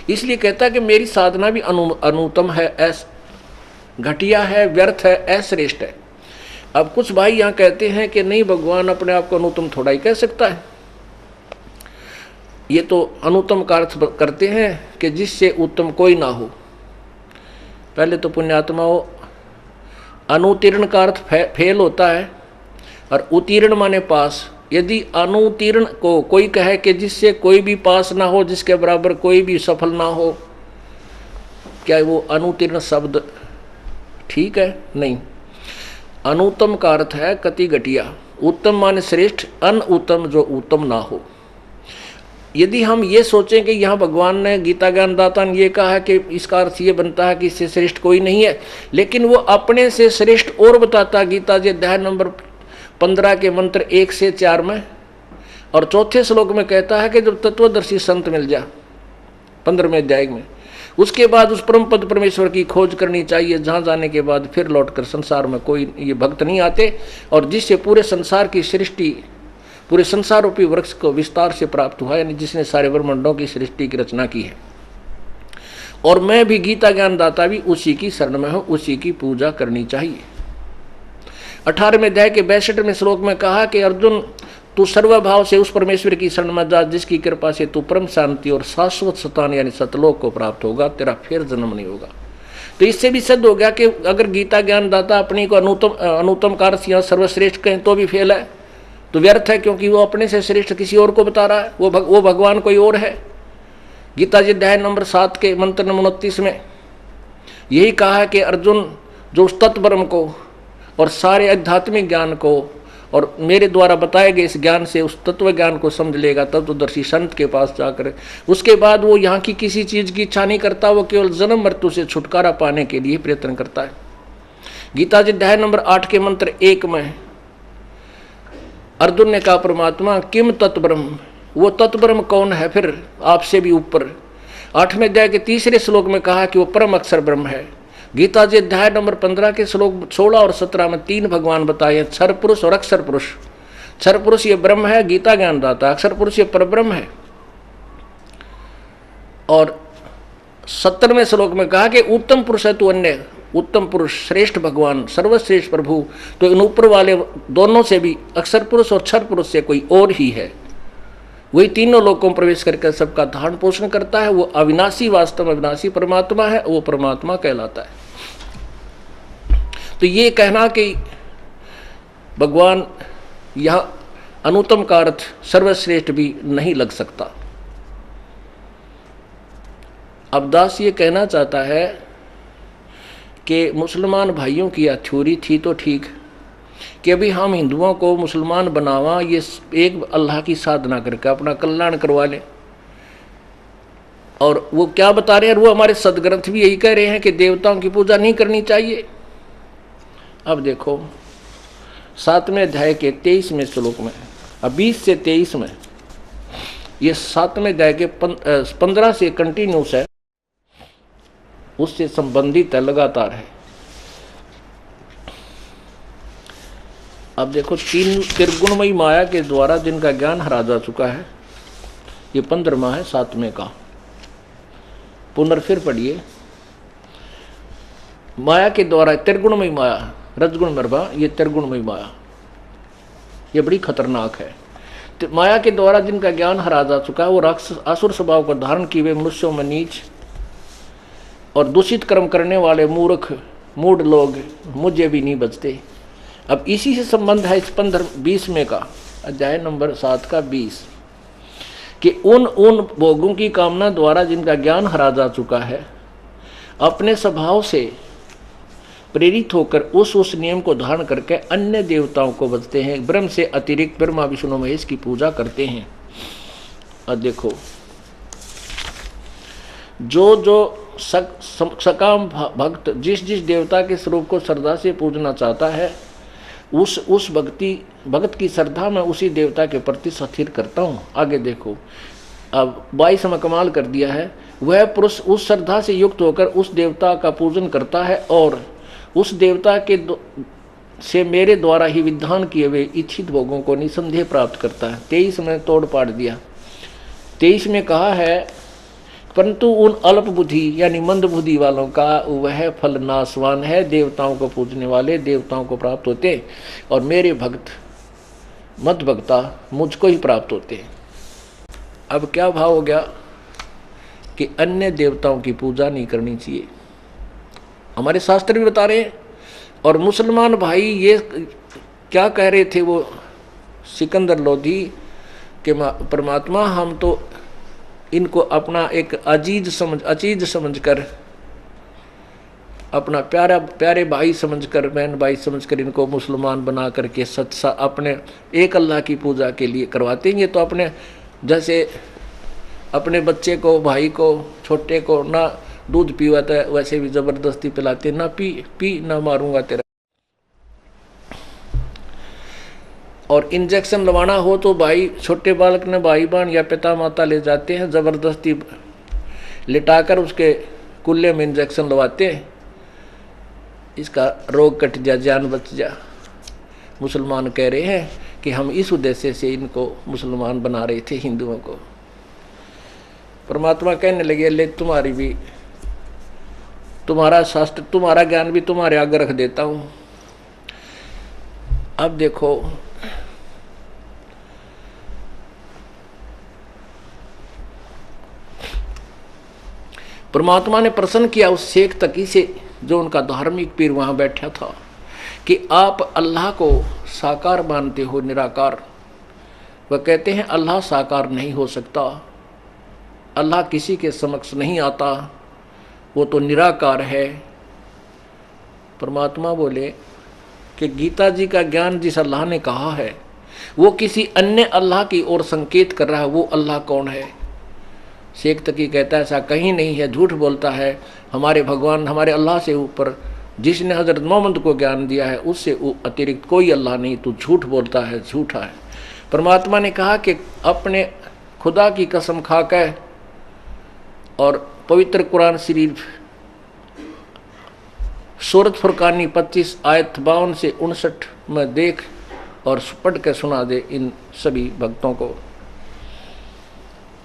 इसलिए कहता है कि मेरी साधना भी अनुतम है, घटिया है, व्यर्थ है, अश्रेष्ठ है। अब कुछ भाई यहाँ कहते हैं कि नहीं, भगवान अपने आप को अनुतम थोड़ा ही कह सकता है, ये तो अनुतम का अर्थ करते हैं कि जिससे उत्तम कोई ना हो। पहले तो पुण्यात्माओं, अनुतीर्ण का अर्थ फेल होता है और उत्तीर्ण माने पास। यदि अनुतीर्ण को कोई कहे कि जिससे कोई भी पास ना हो, जिसके बराबर कोई भी सफल ना हो, क्या वो अनुतीर्ण शब्द ठीक है? नहीं। अनुत्तम का अर्थ है कति घटिया, उत्तम माने श्रेष्ठ, अनुत्तम जो उत्तम ना हो। यदि हम ये सोचें कि यहाँ भगवान ने गीता ज्ञानदाता ने ये कहा है कि इसका अर्थ ये बनता है कि इससे श्रेष्ठ कोई नहीं है, लेकिन वो अपने से श्रेष्ठ और बताता। गीता जी अध्याय नंबर 15 के मंत्र 1 से 4 में और चौथे श्लोक में कहता है कि जब तत्वदर्शी संत मिल जा, 15वें अध्याय में, उसके बाद उस परम पद परमेश्वर की खोज करनी चाहिए, जहाँ जाने के बाद फिर लौटकर संसार में कोई ये भक्त नहीं आते, और जिससे पूरे संसार की सृष्टि, पूरे संसार रूपी वृक्ष को विस्तार से प्राप्त हुआ, यानी जिसने सारे ब्रह्मांडों की सृष्टि की रचना की है। और मैं भी गीता ज्ञानदाता भी उसी की शरण में हूँ, उसी की पूजा करनी चाहिए। 18वें अध्याय के 62वें श्लोक में कहा कि अर्जुन तू सर्वभाव से उस परमेश्वर की शरण में जा, जिसकी कृपा से तू परम शांति और शाश्वत स्थान यानी सतलोक को प्राप्त होगा, तेरा फिर जन्म नहीं होगा। तो इससे भी सिद्ध हो गया कि अगर गीता ज्ञानदाता अपनी को अनुतम कार्य या सर्वश्रेष्ठ कहें तो भी फेल है, तो व्यर्थ है, क्योंकि वो अपने से श्रेष्ठ किसी और को बता रहा है, वो भगवान कोई और है। गीता जी अध्याय नंबर 7 के मंत्र नंबर 29 में यही कहा है कि अर्जुन जो उस तत्ब्रह्म को और सारे आध्यात्मिक ज्ञान को और मेरे द्वारा बताए गए इस ज्ञान से उस तत्व ज्ञान को समझ लेगा, तत्वदर्शी संत के पास जाकर उसके बाद वो यहाँ की किसी चीज़ की इच्छा नहीं करता, वो केवल जन्म मृत्यु से छुटकारा पाने के लिए प्रयत्न करता है। गीता जी अध्याय नंबर 8 के मंत्र 1 में अर्जुन ने कहा परमात्मा किम तत्ब्रह्म, वो तत्ब्रह्म कौन है फिर आपसे भी ऊपर। 8वें अध्याय के 3 श्लोक में कहा कि वो परम अक्षर ब्रह्म है। गीता जी अध्याय नंबर 15 के श्लोक 16 और 17 में 3 भगवान बताए हैं, क्षर पुरुष और अक्षर पुरुष। क्षर पुरुष ये ब्रह्म है, गीता ज्ञानदाता, अक्षर पुरुष ये परब्रह्म है। और 70वें श्लोक में कहा कि उत्तम पुरुष है तू अन्य, उत्तम पुरुष श्रेष्ठ भगवान सर्वश्रेष्ठ प्रभु, तो इन ऊपर वाले दोनों से भी अक्षर पुरुष और क्षर पुरुष से कोई और ही है। वही तीनों लोकों में प्रवेश करके सबका धारण पोषण करता है। वो अविनाशी, वास्तव में अविनाशी परमात्मा है, वो परमात्मा कहलाता है। तो ये कहना कि भगवान यहाँ अनुत्तम का अर्थ सर्वश्रेष्ठ भी नहीं लग सकता। अब्दास ये कहना चाहता है कि मुसलमान भाइयों की यह थ्योरी थी तो ठीक कि अभी हम हिंदुओं को मुसलमान बनावा, ये एक अल्लाह की साधना करके अपना कल्याण करवा लें। और वो क्या बता रहे हैं, वो हमारे सदग्रंथ भी यही कह रहे हैं कि देवताओं की पूजा नहीं करनी चाहिए। अब देखो 7वें अध्याय के 23वें श्लोक में, अब 20 से 23 में, ये 7वें अध्याय के 15 से कंटिन्यूस है, उससे संबंधित है, लगातार है। अब देखो तीन त्रिगुणमयी माया के द्वारा जिनका ज्ञान हरा जा चुका है, ये 15वां है 7वें का। पुनर्फिर पढ़िए, माया के द्वारा त्रिगुणमयी माया, रजगुण मरबा, ये त्रिगुणमयी माया, ये बड़ी खतरनाक है। तो माया के द्वारा जिनका ज्ञान हरा जा चुका है, वो राक्षस असुर स्वभाव को धारण किए हुए मनुष्यों में नीच और दूषित कर्म करने वाले मूर्ख मूढ़ लोग मुझे भी नहीं बचते। अब इसी से संबंध है इस 20वें का अध्याय नंबर 7 का 20 कि उन भोगों की कामना द्वारा जिनका ज्ञान हरा जा चुका है, अपने स्वभाव से प्रेरित होकर उस नियम को धारण करके अन्य देवताओं को बचते हैं, ब्रह्म से अतिरिक्त ब्रह्मा विष्णु महेश की पूजा करते हैं। और देखो जो सकाम भक्त जिस देवता के स्वरूप को श्रद्धा से पूजना चाहता है, उस भक्त की श्रद्धा में उसी देवता के प्रति स्थिर करता हूँ। आगे देखो, अब 22 में कमाल कर दिया है, वह पुरुष उस श्रद्धा से युक्त होकर उस देवता का पूजन करता है और उस देवता के से मेरे द्वारा ही विधान किए हुए इच्छित भोगों को निसंदेह प्राप्त करता है। 23 में तोड़ पाड़ दिया। 23 में कहा है, परंतु उन अल्प बुद्धि यानी मंद बुद्धि वालों का वह फल नाशवान है। देवताओं को पूजने वाले देवताओं को प्राप्त होते और मेरे भक्त मत भक्ता मुझको ही प्राप्त होते। अब क्या भाव हो गया कि अन्य देवताओं की पूजा नहीं करनी चाहिए, हमारे शास्त्र भी बता रहे हैं। और मुसलमान भाई ये क्या कह रहे थे, वो सिकंदर लोधी के परमात्मा हम तो इनको अपना एक अचीज समझकर, अपना प्यारे भाई समझकर, बहन भाई समझकर इनको मुसलमान बना करके सच्चा अपने एक अल्लाह की पूजा के लिए करवाते हैं। तो अपने जैसे अपने बच्चे को, भाई को, छोटे को ना दूध पीवाता है, वैसे भी जबरदस्ती पिलाते, ना पी ना मारूंगा तेरा। और इंजेक्शन लगवाना हो तो भाई छोटे बालक ने भाई बहन या पिता माता ले जाते हैं, जबरदस्ती लिटाकर उसके कुल्ले में इंजेक्शन लगवाते हैं, इसका रोग कट जा, जान बच जा। मुसलमान कह रहे हैं कि हम इस उद्देश्य से इनको मुसलमान बना रहे थे हिंदुओं को। परमात्मा कहने लगे, ले तुम्हारी भी, तुम्हारा शास्त्र, तुम्हारा ज्ञान भी तुम्हारे आगे रख देता हूं। अब देखो परमात्मा ने प्रश्न किया उस शेख तकी से, जो उनका धार्मिक पीर वहां बैठा था, कि आप अल्लाह को साकार मानते हो निराकार? वह कहते हैं अल्लाह साकार नहीं हो सकता, अल्लाह किसी के समक्ष नहीं आता, वो तो निराकार है। परमात्मा बोले कि गीता जी का ज्ञान जिस अल्लाह ने कहा है वो किसी अन्य अल्लाह की ओर संकेत कर रहा है, वो अल्लाह कौन है? शेख तकी कहता है ऐसा कहीं नहीं है, झूठ बोलता है। हमारे भगवान, हमारे अल्लाह से ऊपर जिसने हजरत मोहम्मद को ज्ञान दिया है उससे अतिरिक्त कोई अल्लाह नहीं, तू झूठ बोलता है, झूठा है। परमात्मा ने कहा कि अपने खुदा की कसम खाकर, और पवित्र कुरान शरीफ सूरत फुरकानी 25 आयत 52 से 59 में देख और पढ़ के सुना दे इन सभी भक्तों को।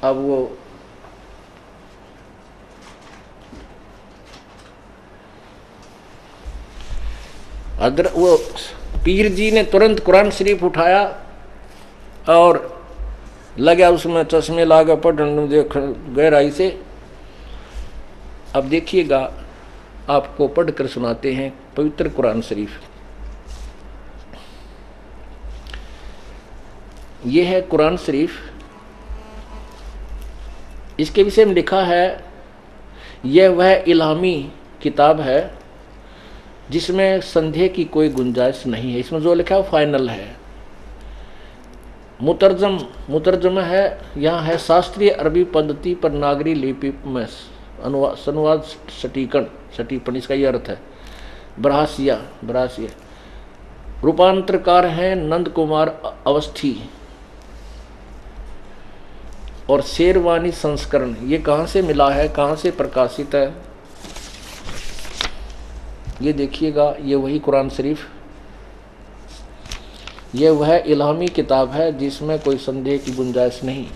अब वो अदर वो पीर जी ने तुरंत कुरान शरीफ उठाया और लगा उसमें चश्मे लाकर पढ़ने देख गहराई से। अब देखिएगा, आपको पढ़कर सुनाते हैं पवित्र कुरान शरीफ। ये है कुरान शरीफ। इसके विषय में लिखा है, यह वह इल्हामी किताब है जिसमें संदेह की कोई गुंजाइश नहीं है। इसमें जो लिखा है वो फाइनल है। मुतरजमा है, यहाँ है शास्त्रीय अरबी पद्धति पर नागरी लिपि में अनुवाद सटीपन, इसका ये अर्थ है। ब्रहासिया रूपांतरकार हैं नंद कुमार अवस्थी और शेरवानी संस्करण। ये कहाँ से मिला है, कहाँ से प्रकाशित है, ये देखिएगा। ये वही कुरान शरीफ, ये वह इल्हामी किताब है जिसमें कोई संदेह की गुंजाइश नहीं।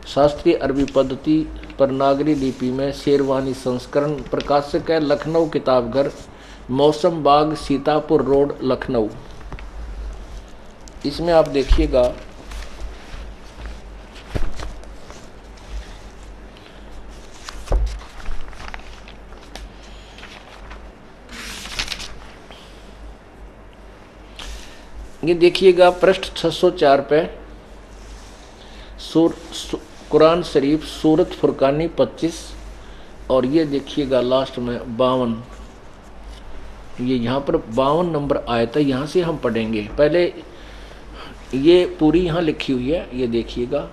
शास्त्रीय अरबी पद्धति पर नागरी लिपि में शेरवानी संस्करण। प्रकाशक है लखनऊ किताबघर, मौसम बाग, सीतापुर रोड, लखनऊ। इसमें आप देखिएगा, ये देखिएगा पृष्ठ 604 पे कुरान शरीफ सूरत फुरकानी 25, और ये देखिएगा लास्ट में 52। ये यहाँ पर 52 नंबर आयत है, यहाँ से हम पढ़ेंगे। पहले ये पूरी यहाँ लिखी हुई है, ये देखिएगा।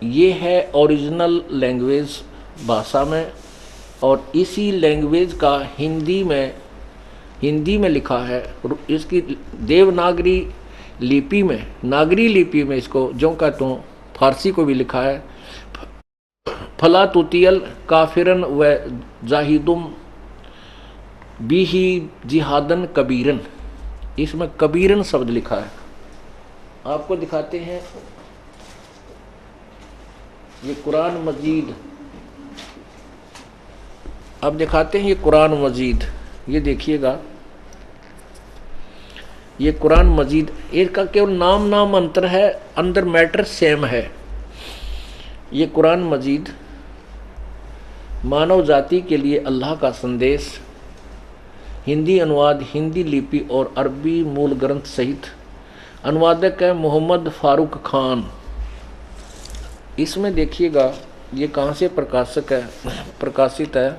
ये है ओरिजिनल लैंग्वेज भाषा में, और इसी लैंग्वेज का हिंदी में लिखा है। इसकी देवनागरी लिपि में, नागरी लिपि में इसको जो का तो फारसी को भी लिखा है। फला तुतियल काफिरन व जाहिदुम बिही जिहादन कबीरन। इसमें कबीरन शब्द लिखा है। आपको दिखाते हैं, ये कुरान मजीद। अब दिखाते हैं ये कुरान मजीद, ये देखिएगा। ये कुरान मजीद, इसका केवल नाम अंतर है, अंदर मैटर सेम है। ये कुरान मजीद मानव जाति के लिए अल्लाह का संदेश, हिंदी अनुवाद, हिंदी लिपि और अरबी मूल ग्रंथ सहित। अनुवादक है मोहम्मद फारूक खान। इसमें देखिएगा ये कहाँ से प्रकाशित है।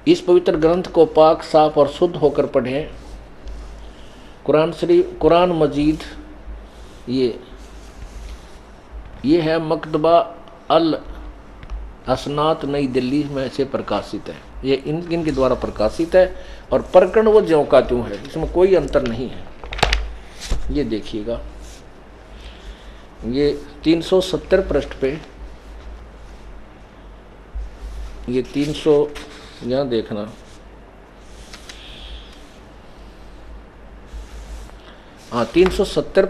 इस पवित्र ग्रंथ को पाक, साफ और शुद्ध होकर पढ़ें। कुरान मजीद ये है मकतबा अल असनात नई दिल्ली में से प्रकाशित है। ये इनके द्वारा प्रकाशित है, और प्रकरण वो ज्यों का त्यों है, इसमें कोई अंतर नहीं है। ये देखिएगा, ये 370 पृष्ठ पे, ये 300 यहाँ देखना, हाँ 370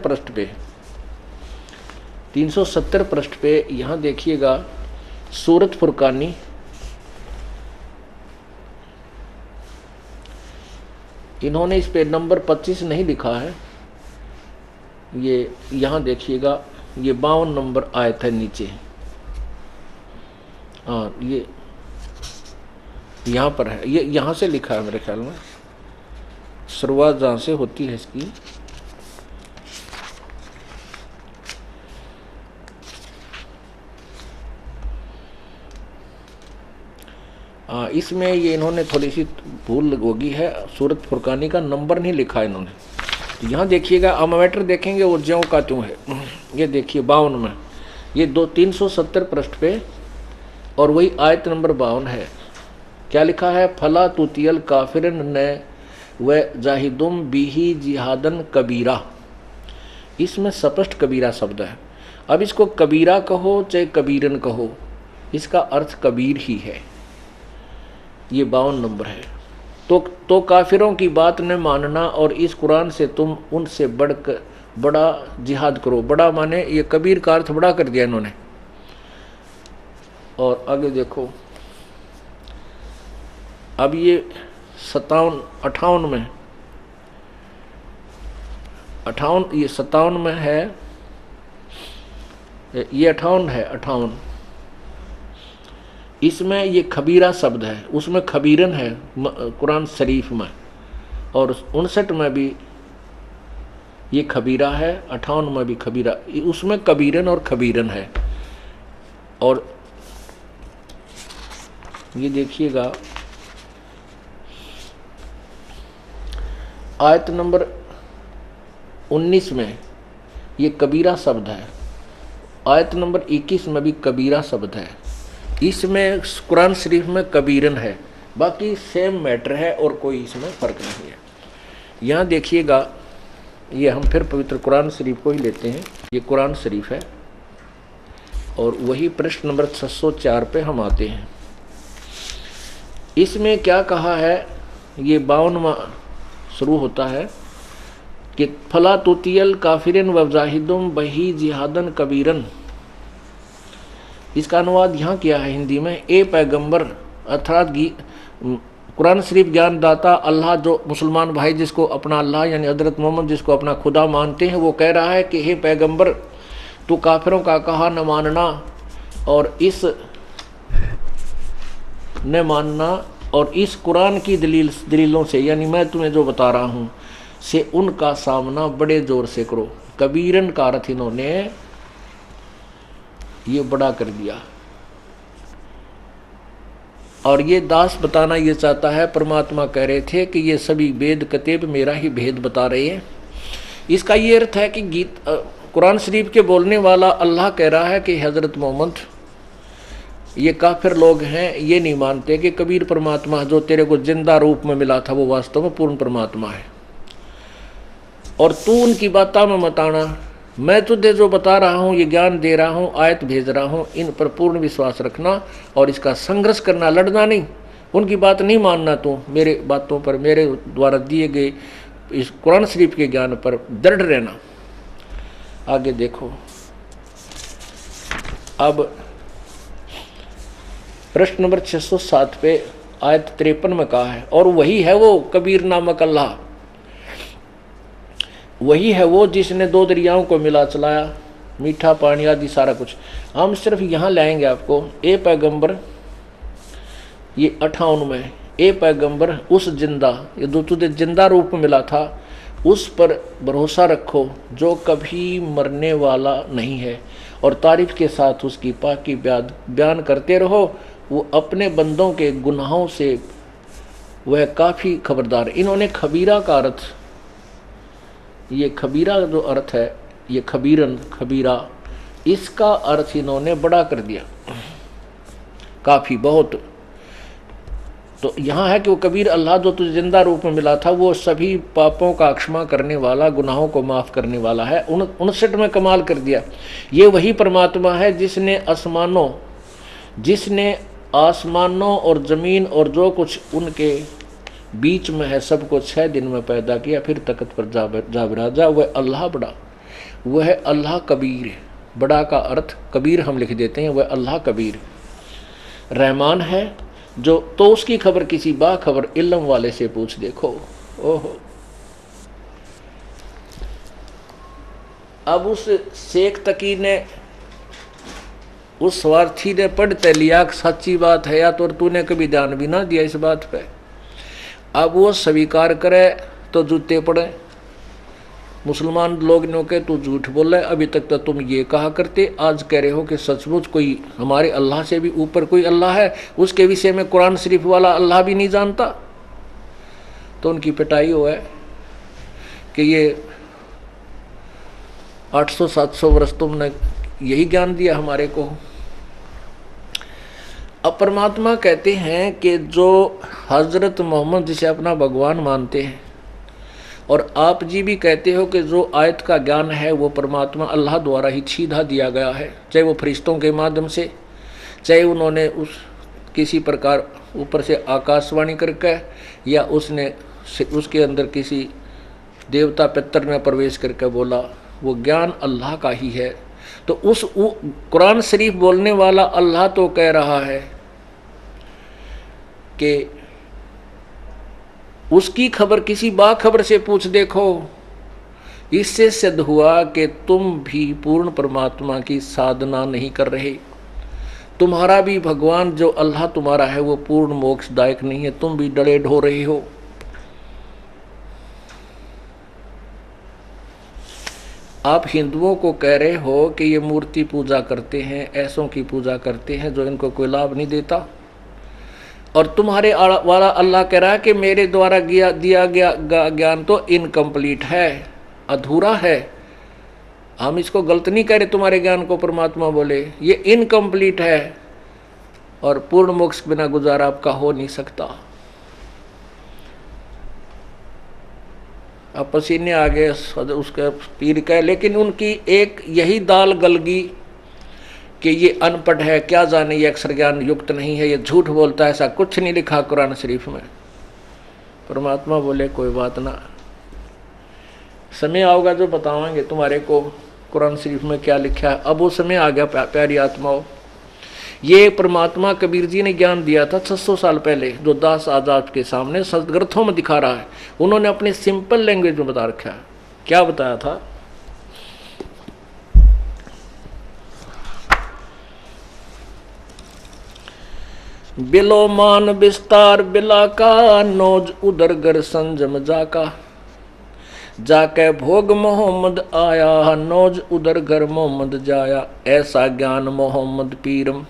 पृष्ठ पे यहाँ देखिएगा सूरत फुरकानी। इन्होंने इस पे नंबर 25 नहीं लिखा है। ये यहाँ देखिएगा, ये 52 नंबर आयत है नीचे। हाँ ये यहाँ पर है, ये यहाँ से लिखा है मेरे ख्याल में, शुरुआत जहाँ से होती है इसकी। इसमें ये इन्होंने थोड़ी सी भूल होगी है, सूरत फुरकानी का नंबर नहीं लिखा इन्होंने। तो यहाँ देखिएगा, अमैटर देखेंगे वो ज्यों का त्यों है। ये देखिए 52 में, ये 370 पृष्ठ पे, और वही आयत नंबर 52 है। क्या लिखा है, फला तुतियल काफिरन न व जाहिदुम बिही जिहादन कबीरा। इसमें स्पष्ट कबीरा शब्द है। अब इसको कबीरा कहो चाहे कबीरन कहो, इसका अर्थ कबीर ही है। ये 52 नंबर है। तो काफिरों की बात न मानना, और इस कुरान से तुम उनसे बड़ा जिहाद करो। बड़ा माने ये कबीर का अर्थ बड़ा कर दिया इन्होंने। और आगे देखो, अब ये 58 में 58 ये 57 में है, ये 58 है 58, इसमें ये खबीरा शब्द है, उसमें खबीरन है कुरान शरीफ में, और 59 में भी ये खबीरा है, 58 में भी खबीरा, उसमें कबीरन और खबीरन है। और ये देखिएगा आयत नंबर 19 में ये कबीरा शब्द है, आयत नंबर 21 में भी कबीरा शब्द है, इसमें कुरान शरीफ में कबीरन है, बाकी सेम मैटर है और कोई इसमें फ़र्क नहीं है। यहाँ देखिएगा, ये हम फिर पवित्र कुरान शरीफ को ही लेते हैं, ये कुरान शरीफ है और वही प्रश्न नंबर 604 पे हम आते हैं। इसमें क्या कहा है, ये 52वां शुरू होता है कि फला तुतियल काफिरन वजाहिदुम बही जिहादन कबीरन। इसका अनुवाद यहाँ किया है हिंदी में, ए पैगंबर अर्थात कुरान शरीफ ज्ञान दाता अल्लाह, जो मुसलमान भाई जिसको अपना अल्लाह यानी हजरत मोहम्मद जिसको अपना खुदा मानते हैं, वो कह रहा है कि हे पैगंबर तू काफिरों का कहा न मानना और इस न मानना और इस कुरान की दलीलों से, यानी मैं तुम्हें जो बता रहा हूँ से उनका सामना बड़े जोर से करो। कबीरन का अर्थ इन्होंने ये बड़ा कर दिया। और ये दास बताना ये चाहता है, परमात्मा कह रहे थे कि ये सभी वेद कतेब मेरा ही भेद बता रहे हैं। इसका ये अर्थ है कि कुरान शरीफ के बोलने वाला अल्लाह कह रहा है कि हज़रत मोहम्मद ये काफिर लोग हैं, ये नहीं मानते कि कबीर परमात्मा जो तेरे को जिंदा रूप में मिला था वो वास्तव में पूर्ण परमात्मा है, और तू उनकी बातों में मत आना। मैं तुझे जो बता रहा हूँ, ये ज्ञान दे रहा हूँ, आयत भेज रहा हूँ, इन पर पूर्ण विश्वास रखना और इसका संघर्ष करना, लड़ना नहीं, उनकी बात नहीं मानना। तू मेरे बातों पर, मेरे द्वारा दिए गए इस कुरान शरीफ के ज्ञान पर दृढ़ रहना। आगे देखो, अब प्रश्न नंबर 607 पे आयत 53 में कहा है, और वही है वो कबीर नामक अल्लाह, वही है वो जिसने दो दरियाओं को मिला चलाया, मीठा पानी आदि सारा कुछ। हम सिर्फ यहाँ लाएंगे आपको, ए पैगंबर, ये 58 में, ए पैगंबर उस जिंदा, ये जो तुझे जिंदा रूप में मिला था उस पर भरोसा रखो जो कभी मरने वाला नहीं है, और तारीफ के साथ उसकी पाकी बयान करते रहो। वो अपने बंदों के गुनाहों से वह काफ़ी खबरदार। इन्होंने खबीरा का अर्थ, ये खबीरा जो अर्थ है, ये खबीरन खबीरा, इसका अर्थ इन्होंने बड़ा कर दिया, काफ़ी बहुत। तो यहाँ है कि वो कबीर अल्लाह जो तुझे जिंदा रूप में मिला था वो सभी पापों का क्षमा करने वाला, गुनाहों को माफ़ करने वाला है। 59 में कमाल कर दिया। ये वही परमात्मा है जिसने आसमानों और ज़मीन और जो कुछ उनके बीच में है सबको 6 दिन में पैदा किया, फिर तख्त पर जा बिराजा। वह अल्लाह बड़ा, वह अल्लाह कबीर है। बड़ा का अर्थ कबीर हम लिख देते हैं, वह अल्लाह कबीर रहमान है, जो तो उसकी खबर किसी बाखबर इल्म वाले से पूछ देखो। ओहो, अब उस शेख तकी ने, उस स्वार्थी ने पढ़ते लिया सच्ची बात है या तो तूने कभी ध्यान भी ना दिया इस बात पे। अब वो स्वीकार करे तो जूते पड़े। मुसलमान लोग ने के तू झूठ बोला है, अभी तक तो तुम ये कहा करते, आज कह रहे हो कि सचमुच कोई हमारे अल्लाह से भी ऊपर कोई अल्लाह है, उसके विषय में कुरान शरीफ वाला अल्लाह भी नहीं जानता। तो उनकी पिटाई हुआ है कि ये 800-700 वर्ष तुमने यही ज्ञान दिया हमारे को। अब परमात्मा कहते हैं कि जो हजरत मोहम्मद जिसे अपना भगवान मानते हैं, और आप जी भी कहते हो कि जो आयत का ज्ञान है वो परमात्मा अल्लाह द्वारा ही सीधा दिया गया है, चाहे वो फरिश्तों के माध्यम से, चाहे उन्होंने उस किसी प्रकार ऊपर से आकाशवाणी करके, या उसने उसके अंदर किसी देवता पितर ने प्रवेश करके बोला, वो ज्ञान अल्लाह का ही है। तो उस कुरान शरीफ बोलने वाला अल्लाह तो कह रहा है कि उसकी खबर किसी बाखबर से पूछ देखो। इससे सिद्ध हुआ कि तुम भी पूर्ण परमात्मा की साधना नहीं कर रहे। तुम्हारा भी भगवान जो अल्लाह तुम्हारा है वो पूर्ण मोक्षदायक नहीं है, तुम भी डरे ढो रहे हो। आप हिंदुओं को कह रहे हो कि ये मूर्ति पूजा करते हैं, ऐसों की पूजा करते हैं जो इनको कोई लाभ नहीं देता, और तुम्हारे वाला अल्लाह कह रहा है कि मेरे द्वारा दिया गया ज्ञान तो इनकम्प्लीट है, अधूरा है। हम इसको गलत नहीं कह रहे, तुम्हारे ज्ञान को परमात्मा बोले ये इनकम्प्लीट है और पूर्ण मोक्ष बिना गुजारा आपका हो नहीं सकता। अब पसीने आ गए उसके पीर का, लेकिन उनकी एक यही दाल गलगी कि ये अनपढ़ है, क्या जाने, ये अक्षर ज्ञान युक्त नहीं है, ये झूठ बोलता है, ऐसा कुछ नहीं लिखा कुरान शरीफ में। परमात्मा बोले कोई बात ना, समय आओगा जो बतावांगे तुम्हारे को कुरान शरीफ में क्या लिखा है। अब वो समय आ गया प्यारी आत्माओं। ये परमात्मा कबीर जी ने ज्ञान दिया था 600 साल पहले, जो दास आज आपके सामने सदग्रंथों में दिखा रहा है। उन्होंने अपने सिंपल लैंग्वेज में बता रखा है। क्या बताया था? बिलो मान विस्तार बिला का, नोज उदर गर संजम जाका, जाके भोग मोहम्मद आया, नोज उदर घर मोहम्मद जाया। ऐसा ज्ञान मोहम्मद पीरम,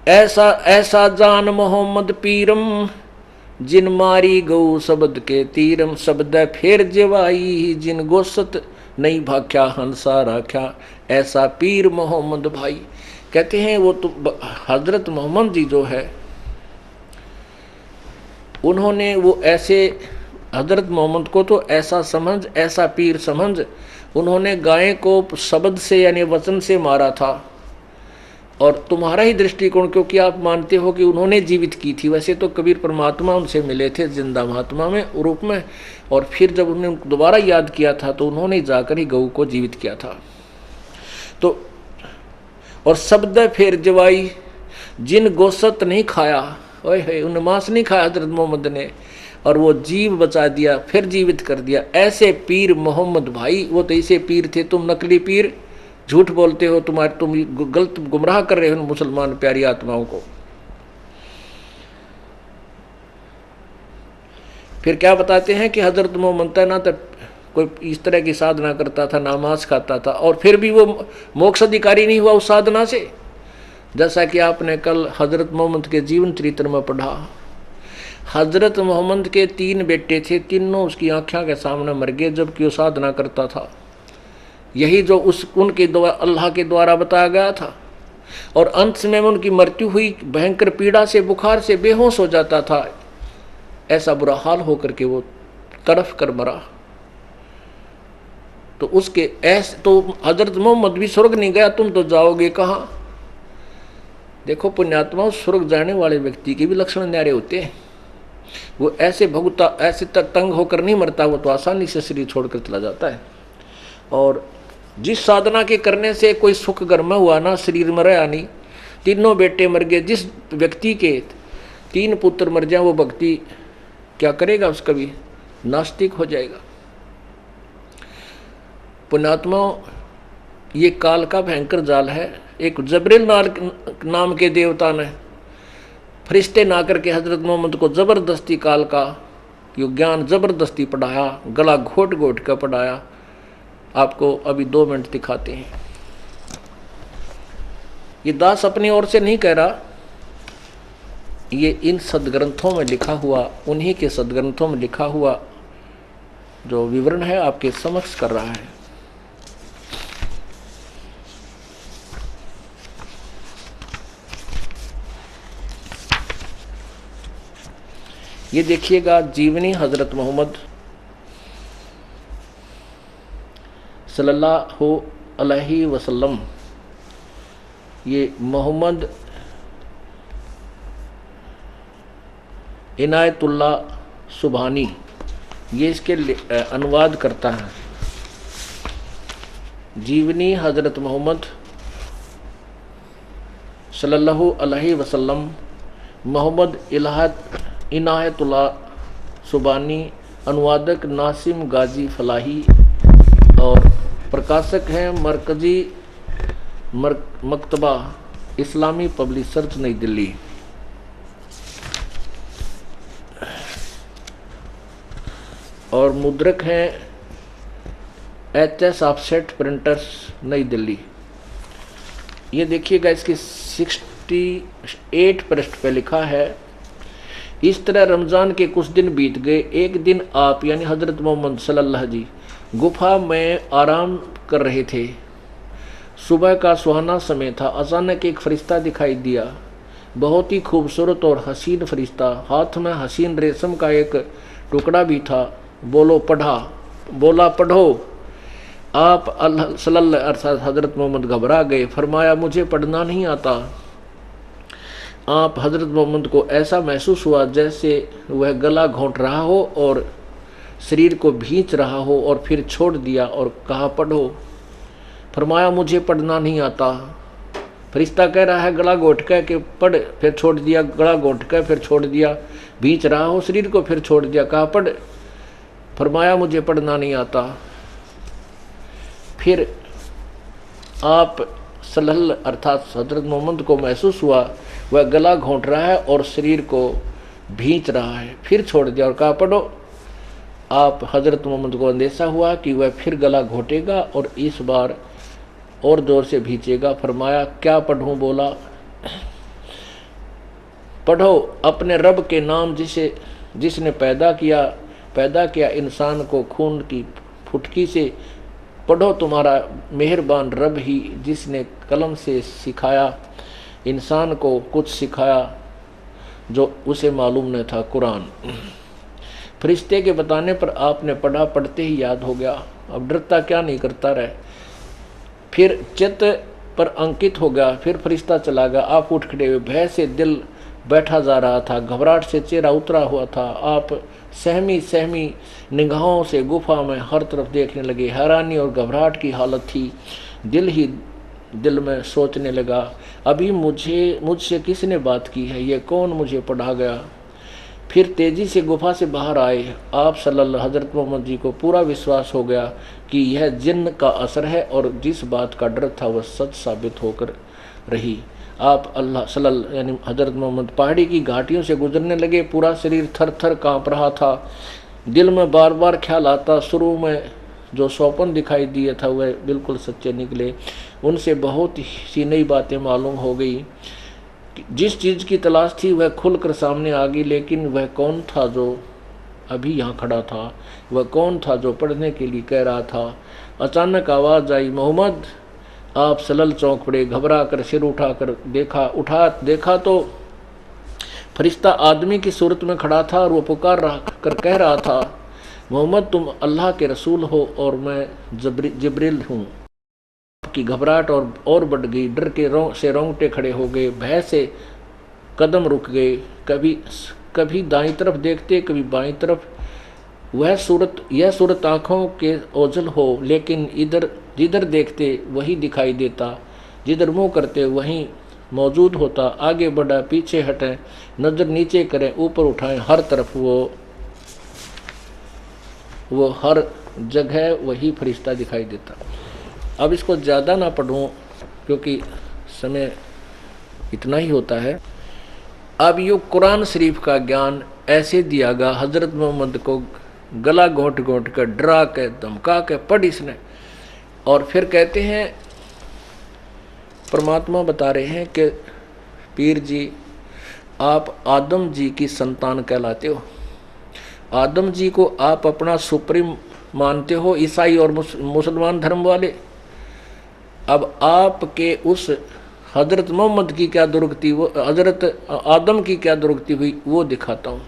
ऐसा ऐसा जान मोहम्मद पीरम, जिन मारी गौ शब्द के तीरम। शब्द फिर जवाई, जिन गोसत नहीं भाख्या हंसा राख्या। ऐसा पीर मोहम्मद भाई। कहते हैं वो तो हजरत मोहम्मद जी जो है, उन्होंने वो ऐसे हजरत मोहम्मद को तो ऐसा समझ, ऐसा पीर समझ, उन्होंने गाय को शब्द से यानी वचन से मारा था। और तुम्हारा ही दृष्टिकोण, क्योंकि आप मानते हो कि उन्होंने जीवित की थी, वैसे तो कबीर परमात्मा उनसे मिले थे जिंदा महात्मा में रूप में, और फिर जब उन्होंने दोबारा याद किया था तो उन्होंने जाकर ही गऊ को जीवित किया था। तो और शब्द फेर जवाई, जिन गोसत नहीं खाया, ओए है उन मांस नहीं खाया हजरत मोहम्मद ने, और वो जीव बचा दिया, फिर जीवित कर दिया। ऐसे पीर मोहम्मद भाई। वो तो ऐसे पीर थे, तुम नकली पीर, झूठ बोलते हो, तुम गलत गुमराह कर रहे हो मुसलमान प्यारी आत्माओं को। फिर क्या बताते हैं कि हजरत मोहम्मद ना तो कोई इस तरह की साधना करता था, नमाज खाता था, और फिर भी वो मोक्ष अधिकारी नहीं हुआ उस साधना से। जैसा कि आपने कल हजरत मोहम्मद के जीवन चरित्र में पढ़ा, हजरत मोहम्मद के 3 बेटे थे, तीनों उसकी आंखों के सामने मर गए जबकि वो साधना करता था। यही जो उनके द्वारा अल्लाह के द्वारा बताया गया था। और अंत में उनकी मृत्यु हुई, भयंकर पीड़ा से, बुखार से बेहोश हो जाता था। ऐसा बुरा हाल होकर के वो तड़फ कर मरा। तो उसके ऐसे तो हजरत मोहम्मद भी स्वर्ग नहीं गया, तुम तो जाओगे कहाँ? देखो पुण्यात्मा, स्वर्ग जाने वाले व्यक्ति के भी लक्षण न्यारे होते हैं। वो ऐसे भुगता, ऐसे तंग होकर नहीं मरता, वो तो आसानी से शरीर छोड़कर चला जाता है। और जिस साधना के करने से कोई सुख घर में हुआ ना, शरीर में रहा नहीं, तीनों बेटे मर गए। जिस व्यक्ति के 3 पुत्र मर जाए, वो भक्ति क्या करेगा? उसका भी नास्तिक हो जाएगा। पुण्यात्मा, ये काल का भयंकर जाल है। एक जबरील नाम के देवता ने फरिश्ते ना करके हजरत मोहम्मद को जबरदस्ती काल का यो ज्ञान जबरदस्ती पढ़ाया, गला घोट घोट कर पढ़ाया। आपको अभी 2 मिनट दिखाते हैं। ये दास अपनी ओर से नहीं कह रहा, ये इन सदग्रंथों में लिखा हुआ, उन्हीं के सदग्रंथों में लिखा हुआ जो विवरण है आपके समक्ष कर रहा है। ये देखिएगा, जीवनी हजरत मोहम्मद सल्लल्लाहु अलैहि वसल्लम। ये मोहम्मद इनायतुल्लाह सुबहानी ये इसके अनुवाद करता है। जीवनी हज़रत मोहम्मद सल्लल्लाहु अलैहि वसल्लम, मोहम्मद इनायतुल्लाह सुबानी, अनुवादक नासिम गाजी फलाही और प्रकाशक हैं मरकजी मकतबा इस्लामी पब्लिशर्स नई दिल्ली। और मुद्रक हैं HS ऑफसेट प्रिंटर्स नई दिल्ली। ये देखिएगा इसकी 68 पृष्ठ पे लिखा है, इस तरह रमज़ान के कुछ दिन बीत गए। एक दिन आप यानी हज़रत मोहम्मद सल्लल्लाहु जी गुफा में आराम कर रहे थे। सुबह का सुहाना समय था। अचानक एक फरिश्ता दिखाई दिया, बहुत ही खूबसूरत और हसीन फरिश्ता। हाथ में हसीन रेशम का एक टुकड़ा भी था। बोला पढ़ो। आप सल्लल्लाहु अरसाद हज़रत मोहम्मद घबरा गए। फरमाया मुझे पढ़ना नहीं आता। आप हज़रत मोहम्मद को ऐसा महसूस हुआ जैसे वह गला घोंट रहा हो और शरीर को भींच रहा हो, और फिर छोड़ दिया और कहा पढ़ो। फरमाया मुझे पढ़ना नहीं आता। फरिश्ता कह रहा है गला घोंट के कि पढ़, फिर छोड़ दिया, गला घोंट के फिर छोड़ दिया, भींच रहा हो शरीर को, फिर छोड़ दिया, कहा पढ़। फरमाया मुझे पढ़ना नहीं आता। फिर आप सल्लल्लाहु अर्थात हज़रत मोहम्मद को महसूस हुआ वह गला घोंट रहा है और शरीर को भींच रहा है, फिर छोड़ दिया और कहा पढ़ो। आप हज़रत मोहम्मद को अंदेशा हुआ कि वह फिर गला घोटेगा और इस बार और जोर से भींचेगा। फरमाया क्या पढ़ूं? बोला पढ़ो अपने रब के नाम जिसने पैदा किया इंसान को खून की फुटकी से। पढ़ो तुम्हारा मेहरबान रब ही जिसने कलम से सिखाया इंसान को कुछ सिखाया जो उसे मालूम न था, कुरान। फरिश्ते के बताने पर आपने पढ़ा, पढ़ते ही याद हो गया। अब डरता क्या नहीं करता रहे। फिर चित्त पर अंकित हो गया। फिर फरिश्ता चला गया। आप उठ खड़े हुए। भय से दिल बैठा जा रहा था, घबराहट से चेहरा उतरा हुआ था। आप सहमी निगाहों से गुफा में हर तरफ देखने लगे। हैरानी और घबराहट की हालत थी। दिल में सोचने लगा, अभी मुझसे किसने बात की है? ये कौन मुझे पढ़ा गया? फिर तेजी से गुफा से बाहर आए। आप सल्लल्लाहु हज़रत मोहम्मद जी को पूरा विश्वास हो गया कि यह जिन्न का असर है और जिस बात का डर था वह सच साबित होकर रही। आप अल्लाह सल्लल्लाहु यानी हज़रत मोहम्मद पहाड़ी की घाटियों से गुजरने लगे। पूरा शरीर थर थर काँप रहा था। दिल में बार बार ख्याल आता, शुरू में जो स्वप्न दिखाई दिए था वह बिल्कुल सच्चे निकले। उनसे बहुत सी नई बातें मालूम हो गई। जिस चीज़ की तलाश थी वह खुलकर सामने आ गई। लेकिन वह कौन था जो अभी यहाँ खड़ा था? वह कौन था जो पढ़ने के लिए कह रहा था? अचानक आवाज़ आई, मोहम्मद। आप सल्लल्लाहु चौंक पड़े। घबरा कर सिर उठाकर देखा तो फरिश्ता आदमी की सूरत में खड़ा था और वो पुकार कर कह रहा था, मोहम्मद तुम अल्लाह के रसूल हो और मैं जिब्रील हूँ। की घबराहट और बढ़ गई। डर के से रोंगटे खड़े हो गए। भय से कदम रुक गए। कभी दाईं तरफ देखते, कभी बाईं तरफ। यह सूरत आँखों के ओझल हो, लेकिन जिधर देखते वही दिखाई देता, जिधर मुँह करते वहीं मौजूद होता। आगे बढ़ा, पीछे हटें, नज़र नीचे करें, ऊपर उठाएं, हर तरफ वो हर जगह वही फरिश्ता दिखाई देता। अब इसको ज़्यादा ना पढ़ूं क्योंकि समय इतना ही होता है। अब यो कुरान शरीफ का ज्ञान ऐसे दिया गया हज़रत मोहम्मद को, गला घोंट कर डरा के धमका के पढ़ इसने। और फिर कहते हैं, परमात्मा बता रहे हैं कि पीर जी आप आदम जी की संतान कहलाते हो। आदम जी को आप अपना सुप्रीम मानते हो, ईसाई और मुसलमान धर्म वाले। अब आपके उस हज़रत मोहम्मद की क्या दुर्गति, वो हज़रत आदम की क्या दुर्गति हुई वो दिखाता हूँ।